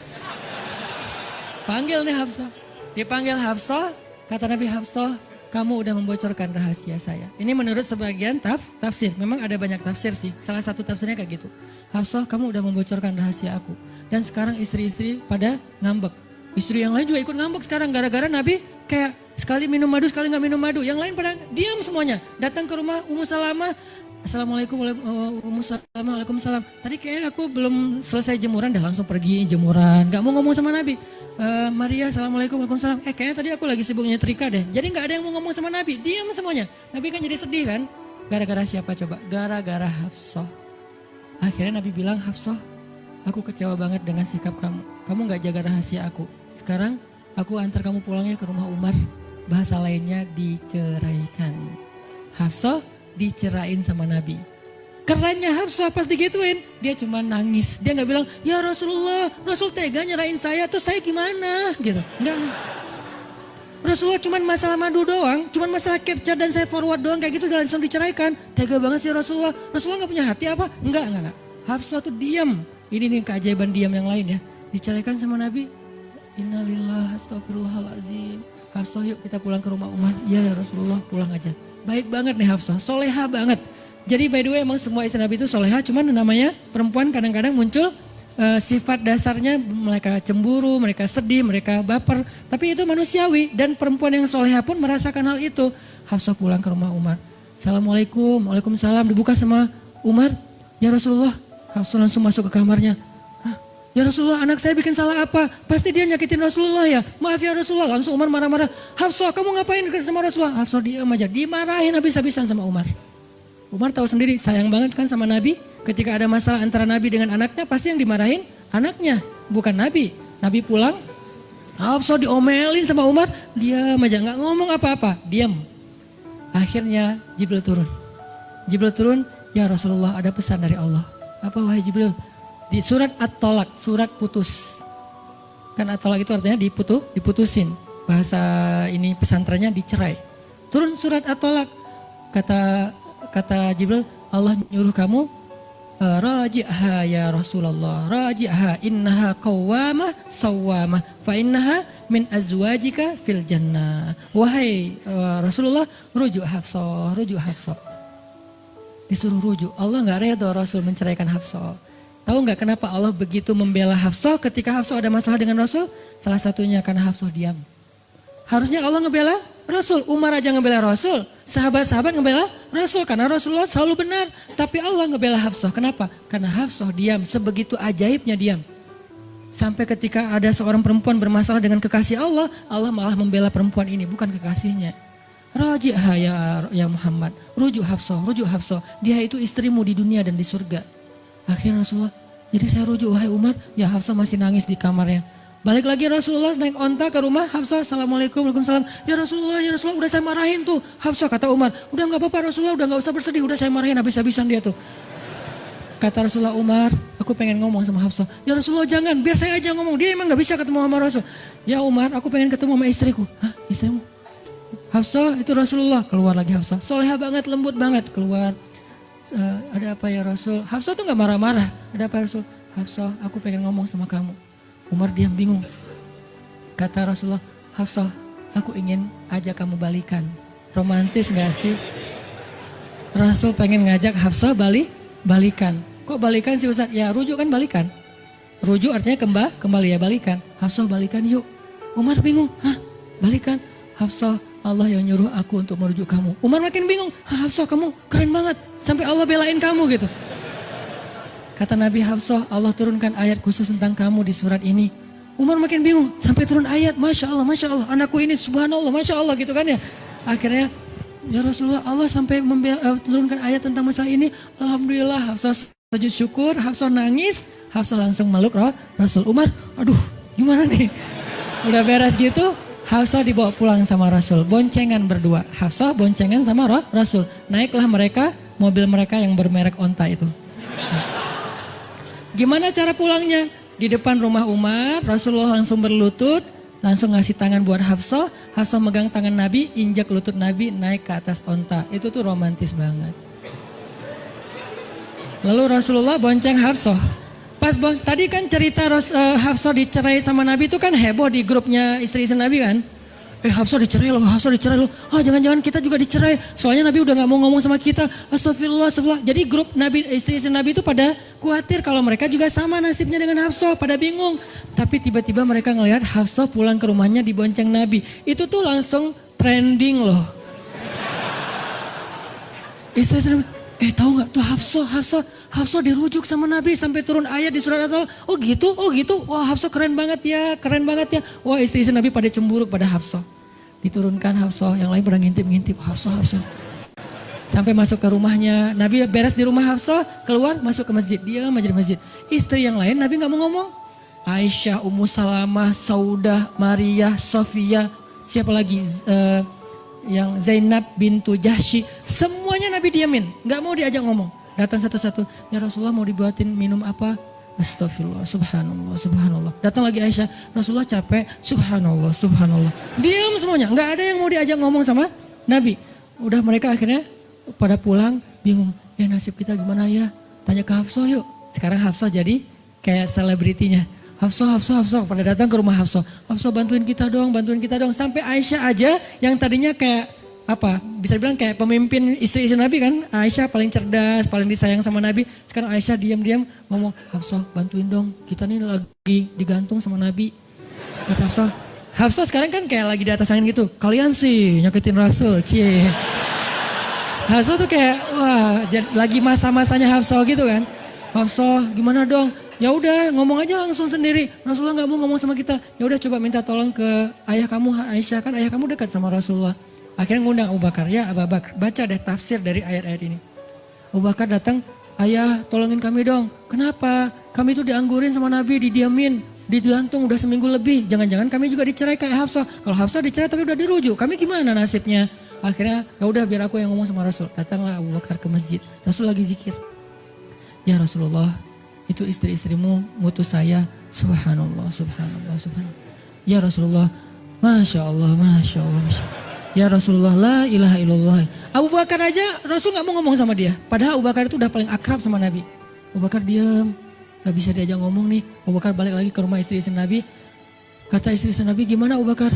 Panggil nih Hafsah. Dipanggil Hafsah, kata Nabi Hafsah. Kamu udah membocorkan rahasia saya. Ini menurut sebagian tafsir. Memang ada banyak tafsir sih. Salah satu tafsirnya kayak gitu. Hafsah kamu udah membocorkan rahasia aku. Dan sekarang istri-istri pada ngambek. Istri yang lain juga ikut ngambek sekarang. Gara-gara Nabi kayak sekali minum madu, sekali gak minum madu. Yang lain pada diam semuanya. Datang ke rumah Ummu Salamah. Assalamualaikum, Ummu Salamah, waalaikumsalam. Tadi kayak aku belum selesai jemuran, dah langsung pergi jemuran. Gak mau ngomong sama Nabi. Maria, assalamualaikum, waalaikumsalam. Kayaknya tadi aku lagi sibuk nyetrika deh. Jadi gak ada yang mau ngomong sama Nabi. Diam semuanya. Nabi kan jadi sedih kan. Gara-gara siapa coba? Gara-gara Hafsah. Akhirnya Nabi bilang, Hafsah, aku kecewa banget dengan sikap kamu. Kamu gak jaga rahasia aku. Sekarang aku antar kamu pulangnya ke rumah Umar. Bahasa lainnya diceraikan. Hafsah dicerain sama Nabi. Kerennya Hafsah pas digituin, dia cuma nangis. Dia gak bilang, ya Rasulullah, Rasul tega nyerahin saya, terus saya gimana? Gitu. Enggak. Rasulullah cuma masalah madu doang, cuma masalah capture dan saya forward doang kayak gitu langsung diceraikan. Tega banget sih Rasulullah. Rasulullah gak punya hati apa? Enggak. Hafsah tuh diam. Ini nih keajaiban diam yang lain ya. Diceraikan sama Nabi. Innalillah, astagfirullahaladzim. Hafsah yuk kita pulang ke rumah Umar. Ya Rasulullah pulang aja. Baik banget nih Hafsah, soleha banget. Jadi by the way emang semua istri Nabi itu soleha, cuman namanya perempuan kadang-kadang muncul sifat dasarnya mereka cemburu, mereka sedih, mereka baper. Tapi itu manusiawi dan perempuan yang soleha pun merasakan hal itu. Hafsah pulang ke rumah Umar. Assalamualaikum, waalaikumsalam, dibuka sama Umar. Ya Rasulullah, Hafsah langsung masuk ke kamarnya. Ya Rasulullah, anak saya bikin salah apa? Pasti dia nyakitin Rasulullah ya. Maaf ya Rasulullah. Langsung Umar marah-marah. Hafsah, kamu ngapain sama Rasulullah? Hafsah diam aja. Dimarahin habis-habisan sama Umar. Umar tahu sendiri, sayang banget kan sama Nabi. Ketika ada masalah antara Nabi dengan anaknya, pasti yang dimarahin anaknya, bukan Nabi. Nabi pulang, Hafsah diomelin sama Umar. Diam aja, gak ngomong apa-apa. Diam. Akhirnya Jibril turun. Jibril turun, ya Rasulullah ada pesan dari Allah. Apa wahai Jibril? Di surat At-Tolak, surat putus. Kan At-Tolak itu artinya diputusin. Bahasa ini pesantrennya dicerai. Turun surat At-Tolak. Kata Jibril, Allah nyuruh kamu raji'ha ya Rasulullah. Raji'ha innaha qawwamah sawwamah fa innaha min azwajika fil jannah. Wahai Rasulullah, rujuk Hafsah, rujuk Hafsah. Disuruh rujuk. Allah enggak redha Rasul menceraikan Hafsah. Tahu nggak kenapa Allah begitu membela Hafsah ketika Hafsah ada masalah dengan Rasul? Salah satunya karena Hafsah diam. Harusnya Allah ngebela Rasul, Umar aja ngebela Rasul, sahabat-sahabat ngebela Rasul karena Rasulullah selalu benar. Tapi Allah ngebela Hafsah, kenapa? Karena Hafsah diam, sebegitu ajaibnya diam. Sampai ketika ada seorang perempuan bermasalah dengan kekasih Allah, Allah malah membela perempuan ini, bukan kekasihnya. Raji'ha ya Muhammad, rujuk Hafsah, dia itu istrimu di dunia dan di surga. Akhirnya Rasulullah, jadi saya rujuk wahai Umar, ya Hafsah masih nangis di kamarnya. Balik lagi Rasulullah naik onta ke rumah Hafsah, assalamualaikum, waalaikumsalam. Ya Rasulullah, udah saya marahin tuh. Hafsah kata Umar, udah gak apa-apa Rasulullah, udah gak usah bersedih, udah saya marahin habis-habisan dia tuh. Kata Rasulullah, Umar, aku pengen ngomong sama Hafsah. Ya Rasulullah jangan, biar saya aja ngomong, dia emang gak bisa ketemu sama Rasul. Ya Umar, aku pengen ketemu sama istriku. Hah, istrimu? Hafsah itu Rasulullah, keluar lagi Hafsah. Soleha banget, lembut banget, keluar. Ada apa ya Rasul? Hafsah tuh gak marah-marah. Ada apa ya Rasul? Hafsah, aku pengen ngomong sama kamu. Umar diam bingung. Kata Rasulullah, Hafsah, aku ingin ajak kamu balikan. Romantis gak sih? Rasul pengen ngajak Hafsah balikan. Kok balikan sih Ustaz? Ya rujuk kan balikan. Rujuk artinya kembali ya balikan. Hafsah balikan yuk. Umar bingung, hah balikan? Hafsah, Allah yang nyuruh aku untuk merujuk kamu. Umar makin bingung, Hafsah kamu keren banget. Sampai Allah belain kamu gitu. Kata Nabi, Hafsah, Allah turunkan ayat khusus tentang kamu di surat ini. Umar makin bingung, sampai turun ayat, Masya Allah, anakku ini subhanallah, Masya Allah gitu kan ya. Akhirnya, ya Rasulullah, Allah sampai menurunkan ayat tentang masalah ini. Alhamdulillah, Hafsah sujud syukur, Hafsah nangis, Hafsah langsung meluk Rasul. Umar, aduh gimana nih? Udah beres gitu, Hafsah dibawa pulang sama Rasul. Boncengan berdua, Hafsah boncengan sama Rasul. Naiklah mereka, mobil mereka yang bermerek onta itu. Gimana cara pulangnya? Di depan rumah Umar, Rasulullah langsung berlutut, langsung ngasih tangan buat Hafsah. Hafsah megang tangan Nabi, injak lutut Nabi, naik ke atas onta. Itu tuh romantis banget. Lalu Rasulullah bonceng Hafsah. Tadi kan cerita Hafsah dicerai sama Nabi itu kan heboh di grupnya istri-istri Nabi kan. Hafsah dicerai loh. Jangan-jangan kita juga dicerai. Soalnya Nabi udah gak mau ngomong sama kita. Astagfirullah. Jadi grup Nabi, istri-istri Nabi itu pada khawatir kalau mereka juga sama nasibnya dengan Hafsah. Pada bingung. Tapi tiba-tiba mereka ngelihat Hafsah pulang ke rumahnya dibonceng Nabi. Itu tuh langsung trending loh. Istri-istri Nabi, tahu gak tuh Hafsah dirujuk sama Nabi sampai turun ayat di surat At-Talaq. Oh gitu. Wah Hafsah keren banget ya. Wah istri-istri Nabi pada cemburu pada Hafsah. Diturunkan Hafsah, yang lain pada ngintip Hafsah. Sampai masuk ke rumahnya, Nabi beres di rumah Hafsah, keluar masuk ke masjid. Dia aja di masjid. Istri yang lain Nabi gak mau ngomong. Aisyah, Ummu Salamah, Saudah, Maria, Sofia, siapa lagi? Yang Zainab bintu Jahsy, semuanya Nabi diamin, gak mau diajak ngomong. Datang satu-satu, ya Rasulullah mau dibuatin minum apa? Astagfirullah, subhanallah. Datang lagi Aisyah, Rasulullah capek, subhanallah. Diam semuanya, gak ada yang mau diajak ngomong sama Nabi. Udah mereka akhirnya pada pulang, bingung, nasib kita gimana ya? Tanya ke Hafsah yuk. Sekarang Hafsah jadi kayak selebritinya. Hafsah, pada datang ke rumah Hafsah. Hafsah bantuin kita dong. Sampai Aisyah aja yang tadinya kayak bisa dibilang kayak pemimpin istri-istri Nabi kan. Aisyah paling cerdas, paling disayang sama Nabi. Sekarang Aisyah diam-diam ngomong, Hafsah bantuin dong. Kita nih lagi digantung sama Nabi. Kata Hafsah. Hafsah sekarang kan kayak lagi di atas angin gitu. Kalian sih nyakitin Rasul, cie. Hafsah tuh kayak wah lagi masa-masanya Hafsah gitu kan. Hafsah gimana dong? Ya udah ngomong aja langsung sendiri. Rasulullah nggak mau ngomong sama kita. Ya udah coba minta tolong ke ayah kamu Aisyah, kan ayah kamu dekat sama Rasulullah. Akhirnya ngundang Abu Bakar. Ya Abu Bakar, baca deh tafsir dari ayat-ayat ini. Abu Bakar datang, ayah tolongin kami dong. Kenapa? Kami itu dianggurin sama Nabi, didiamin, digantung udah seminggu lebih. Jangan-jangan kami juga dicerai kayak Hafsah. Kalau Hafsah dicerai tapi udah dirujuk, kami gimana nasibnya? Akhirnya ya udah biar aku yang ngomong sama Rasul. Datanglah Abu Bakar ke masjid. Rasul lagi zikir. Ya Rasulullah, itu istri-istrimu mutus saya. Subhanallah. Ya Rasulullah, Masya Allah. Ya Rasulullah, la ilaha illallah. Abu Bakar aja Rasul gak mau ngomong sama dia. Padahal Abu Bakar itu udah paling akrab sama Nabi. Abu Bakar diam, gak bisa diajak ngomong nih. Abu Bakar balik lagi ke rumah istri-istri Nabi. Kata istri-istri Nabi, gimana Abu Bakar?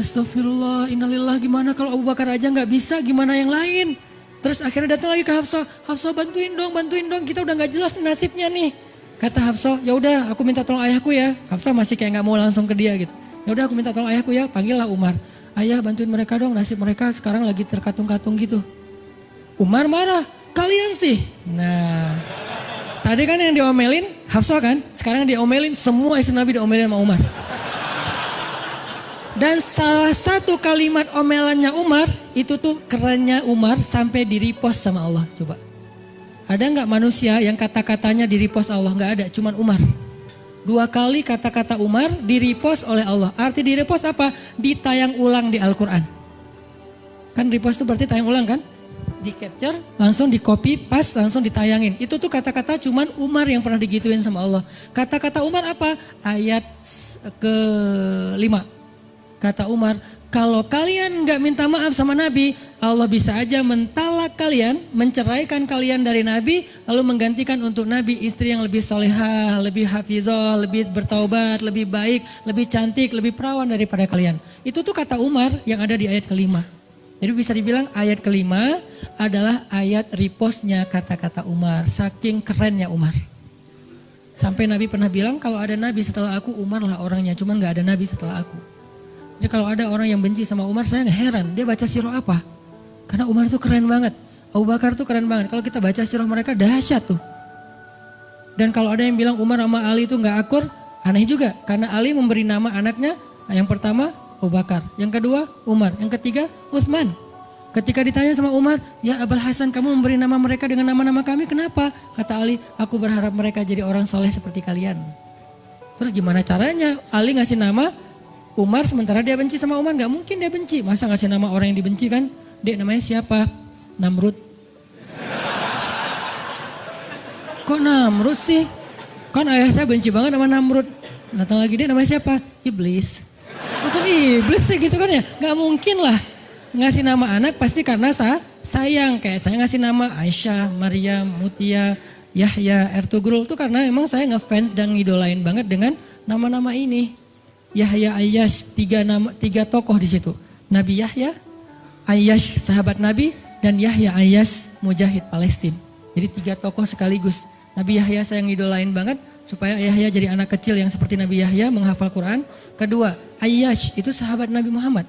Astagfirullah, innalillah, gimana kalau Abu Bakar aja gak bisa, gimana yang lain? Terus akhirnya datang lagi ke Hafsah. Hafsah bantuin dong, kita udah gak jelas nasibnya nih. Kata Hafsah, ya udah aku minta tolong ayahku ya. Hafsah masih kayak gak mau langsung ke dia gitu. Ya udah aku minta tolong ayahku ya, panggillah Umar. Ayah bantuin mereka dong, nasib mereka sekarang lagi terkatung-katung gitu. Umar marah, kalian sih. Nah, tadi kan yang diomelin Hafsah kan, sekarang diomelin semua istri Nabi diomelin sama Umar. Dan salah satu kalimat omelannya Umar, itu tuh kerennya Umar sampai di-repost sama Allah. Coba. Ada gak manusia yang kata-katanya di-repost Allah? Gak ada, cuman Umar. 2 kali kata-kata Umar di-repost oleh Allah. Arti di-repost apa? Ditayang ulang di Al-Quran. Kan repost itu berarti tayang ulang kan? Di-capture, langsung di-copy, pas, langsung ditayangin. Itu tuh kata-kata cuman Umar yang pernah digituin sama Allah. Kata-kata Umar apa? Ayat ke-5. Kata Umar, kalau kalian gak minta maaf sama Nabi, Allah bisa aja mentalak kalian, menceraikan kalian dari Nabi, lalu menggantikan untuk Nabi istri yang lebih solehah, lebih hafizah, lebih bertaubat, lebih baik, lebih cantik, lebih perawan daripada kalian. Itu tuh kata Umar yang ada di ayat kelima. Jadi bisa dibilang ayat kelima adalah ayat repostnya kata-kata Umar. Saking kerennya Umar. Sampai Nabi pernah bilang kalau ada Nabi setelah aku, Umar lah orangnya. Cuman gak ada Nabi setelah aku. Jadi kalau ada orang yang benci sama Umar, saya heran. Dia baca sirah apa? Karena Umar itu keren banget. Abu Bakar itu keren banget. Kalau kita baca sirah mereka dahsyat tuh. Dan kalau ada yang bilang Umar sama Ali itu gak akur, aneh juga. Karena Ali memberi nama anaknya, yang pertama Abu Bakar. Yang kedua Umar. Yang ketiga Utsman. Ketika ditanya sama Umar, ya Abul Hasan kamu memberi nama mereka dengan nama-nama kami, kenapa? Kata Ali, aku berharap mereka jadi orang soleh seperti kalian. Terus gimana caranya Ali ngasih nama Umar sementara dia benci sama Umar? Gak mungkin dia benci. Masa ngasih nama orang yang dibenci kan? Dek namanya siapa? Namrud. Kok Namrud sih? Kan ayah saya benci banget sama Namrud. Datang lagi, dek namanya siapa? Iblis. Kok iblis sih gitu kan ya? Gak mungkin lah. Ngasih nama anak pasti karena sayang. Kayak saya ngasih nama Aisyah, Maryam, Mutia, Yahya, Ertugrul. Itu karena emang saya ngefans dan ngidolain banget dengan nama-nama ini. Yahya, Ayyash, tiga tokoh di situ. Nabi Yahya, Ayyash sahabat Nabi, dan Yahya Ayyash mujahid Palestina. Jadi 3 tokoh sekaligus. Nabi Yahya saya ngidolain banget supaya Yahya jadi anak kecil yang seperti Nabi Yahya menghafal Quran. Kedua, Ayyash itu sahabat Nabi Muhammad.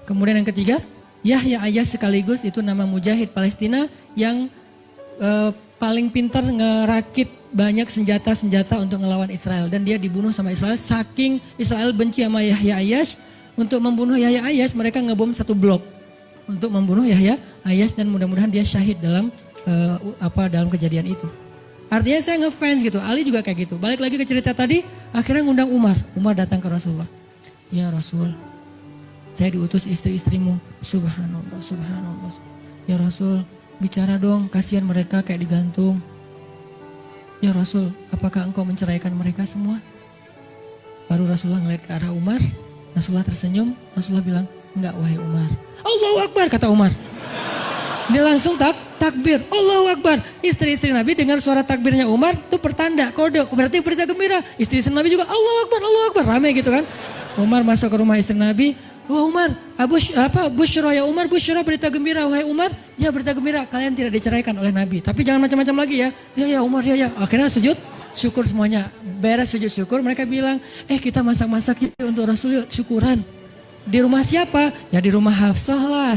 Kemudian yang ketiga, Yahya Ayyash sekaligus itu nama mujahid Palestina yang paling pintar ngerakit banyak senjata-senjata untuk ngelawan Israel. Dan dia dibunuh sama Israel saking Israel benci sama Yahya Ayyash. Untuk membunuh Yahya Ayyash mereka ngebom 1 blok. Untuk membunuh Yahya Ayyash dan mudah-mudahan dia syahid dalam dalam kejadian itu. Artinya saya ngefans gitu. Ali juga kayak gitu. Balik lagi ke cerita tadi, akhirnya ngundang Umar. Umar datang ke Rasulullah. Ya Rasul, saya diutus istri-istrimu. Subhanallah, subhanallah. Ya Rasul, bicara dong, kasihan mereka kayak digantung. Ya Rasul, apakah engkau menceraikan mereka semua? Baru Rasulullah ngeliat ke arah Umar. Rasulullah tersenyum. Rasulullah bilang, enggak wahai Umar. Allahu Akbar kata Umar. Dia langsung takbir. Allahu Akbar. Istri-istri Nabi dengar suara takbirnya Umar itu pertanda, kode. Berarti berita gembira. Istri-istri Nabi juga Allahu Akbar, Allahu Akbar. Rame gitu kan. Umar masuk ke rumah istri Nabi. Wah Umar, Busyra ya Umar, Busyra berita gembira. Wahai Umar, ya berita gembira. Kalian tidak diceraikan oleh Nabi. Tapi jangan macam-macam lagi ya. Ya Umar, ya. Akhirnya sujud syukur semuanya. Beres sujud syukur mereka bilang, kita masak-masak yuk untuk Rasul yuk syukuran. Di rumah siapa? Ya di rumah Hafsah lah.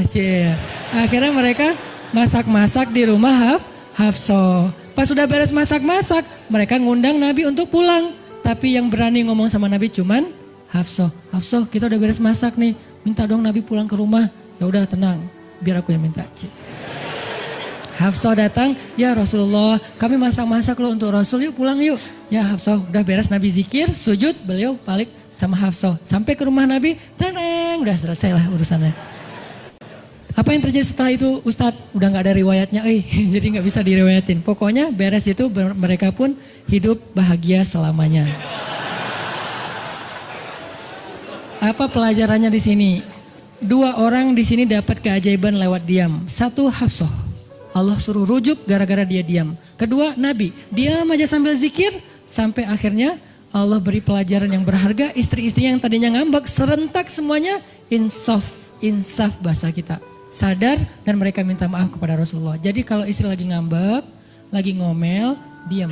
Akhirnya mereka masak-masak di rumah Hafsah. Pas sudah beres masak-masak, mereka ngundang Nabi untuk pulang. Tapi yang berani ngomong sama Nabi cuman Hafsah. Hafsah, kita udah beres masak nih. Minta dong Nabi pulang ke rumah. Ya udah tenang, biar aku yang minta. Hafsah datang, ya Rasulullah, kami masak-masak loh untuk Rasul, yuk pulang yuk. Ya Hafsah, udah beres Nabi zikir, sujud, beliau balik sama Hafsah. Sampai ke rumah Nabi, tenang, udah selesai lah urusannya. Apa yang terjadi setelah itu Ustadz? Udah gak ada riwayatnya, jadi gak bisa diriwayatin. Pokoknya beres itu mereka pun hidup bahagia selamanya. Apa pelajarannya di sini? 2 orang di sini dapat keajaiban lewat diam. 1 Hafsah. Allah suruh rujuk gara-gara dia diam. Kedua Nabi, diam aja sambil zikir. Sampai akhirnya Allah beri pelajaran yang berharga. Istri-istri yang tadinya ngambek serentak semuanya insaf bahasa kita. Sadar dan mereka minta maaf kepada Rasulullah. Jadi kalau istri lagi ngambek, lagi ngomel, diam.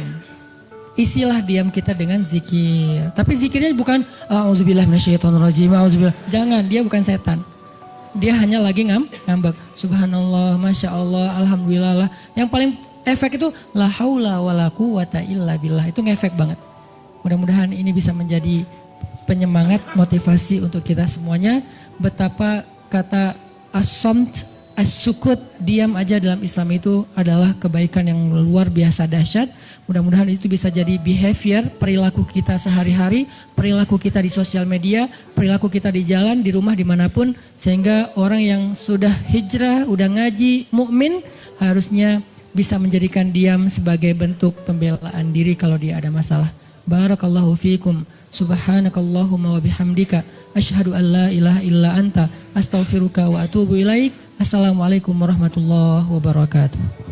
Isilah diam kita dengan zikir. Tapi zikirnya bukan auzubillah minasyaitonirrajim, auzubillah. Jangan, dia bukan setan. Dia hanya lagi ngambek. Subhanallah, Masya Allah, Alhamdulillah. Yang paling efek itu la haula wala quwata illa billah. Itu ngefek banget. Mudah-mudahan ini bisa menjadi penyemangat, motivasi untuk kita semuanya. Betapa kata as-samt, as-sukut, diam aja dalam Islam itu adalah kebaikan yang luar biasa dahsyat. Mudah-mudahan itu bisa jadi behavior, perilaku kita sehari-hari, perilaku kita di sosial media, perilaku kita di jalan, di rumah, dimanapun. Sehingga orang yang sudah hijrah, udah ngaji, mukmin harusnya bisa menjadikan diam sebagai bentuk pembelaan diri kalau dia ada masalah. Barakallahu fiikum, subhanakallahumma wa bihamdika, asyhadu an la ilaha illa anta, astaghfiruka wa atubu ilaik. Assalamualaikum warahmatullahi wabarakatuh.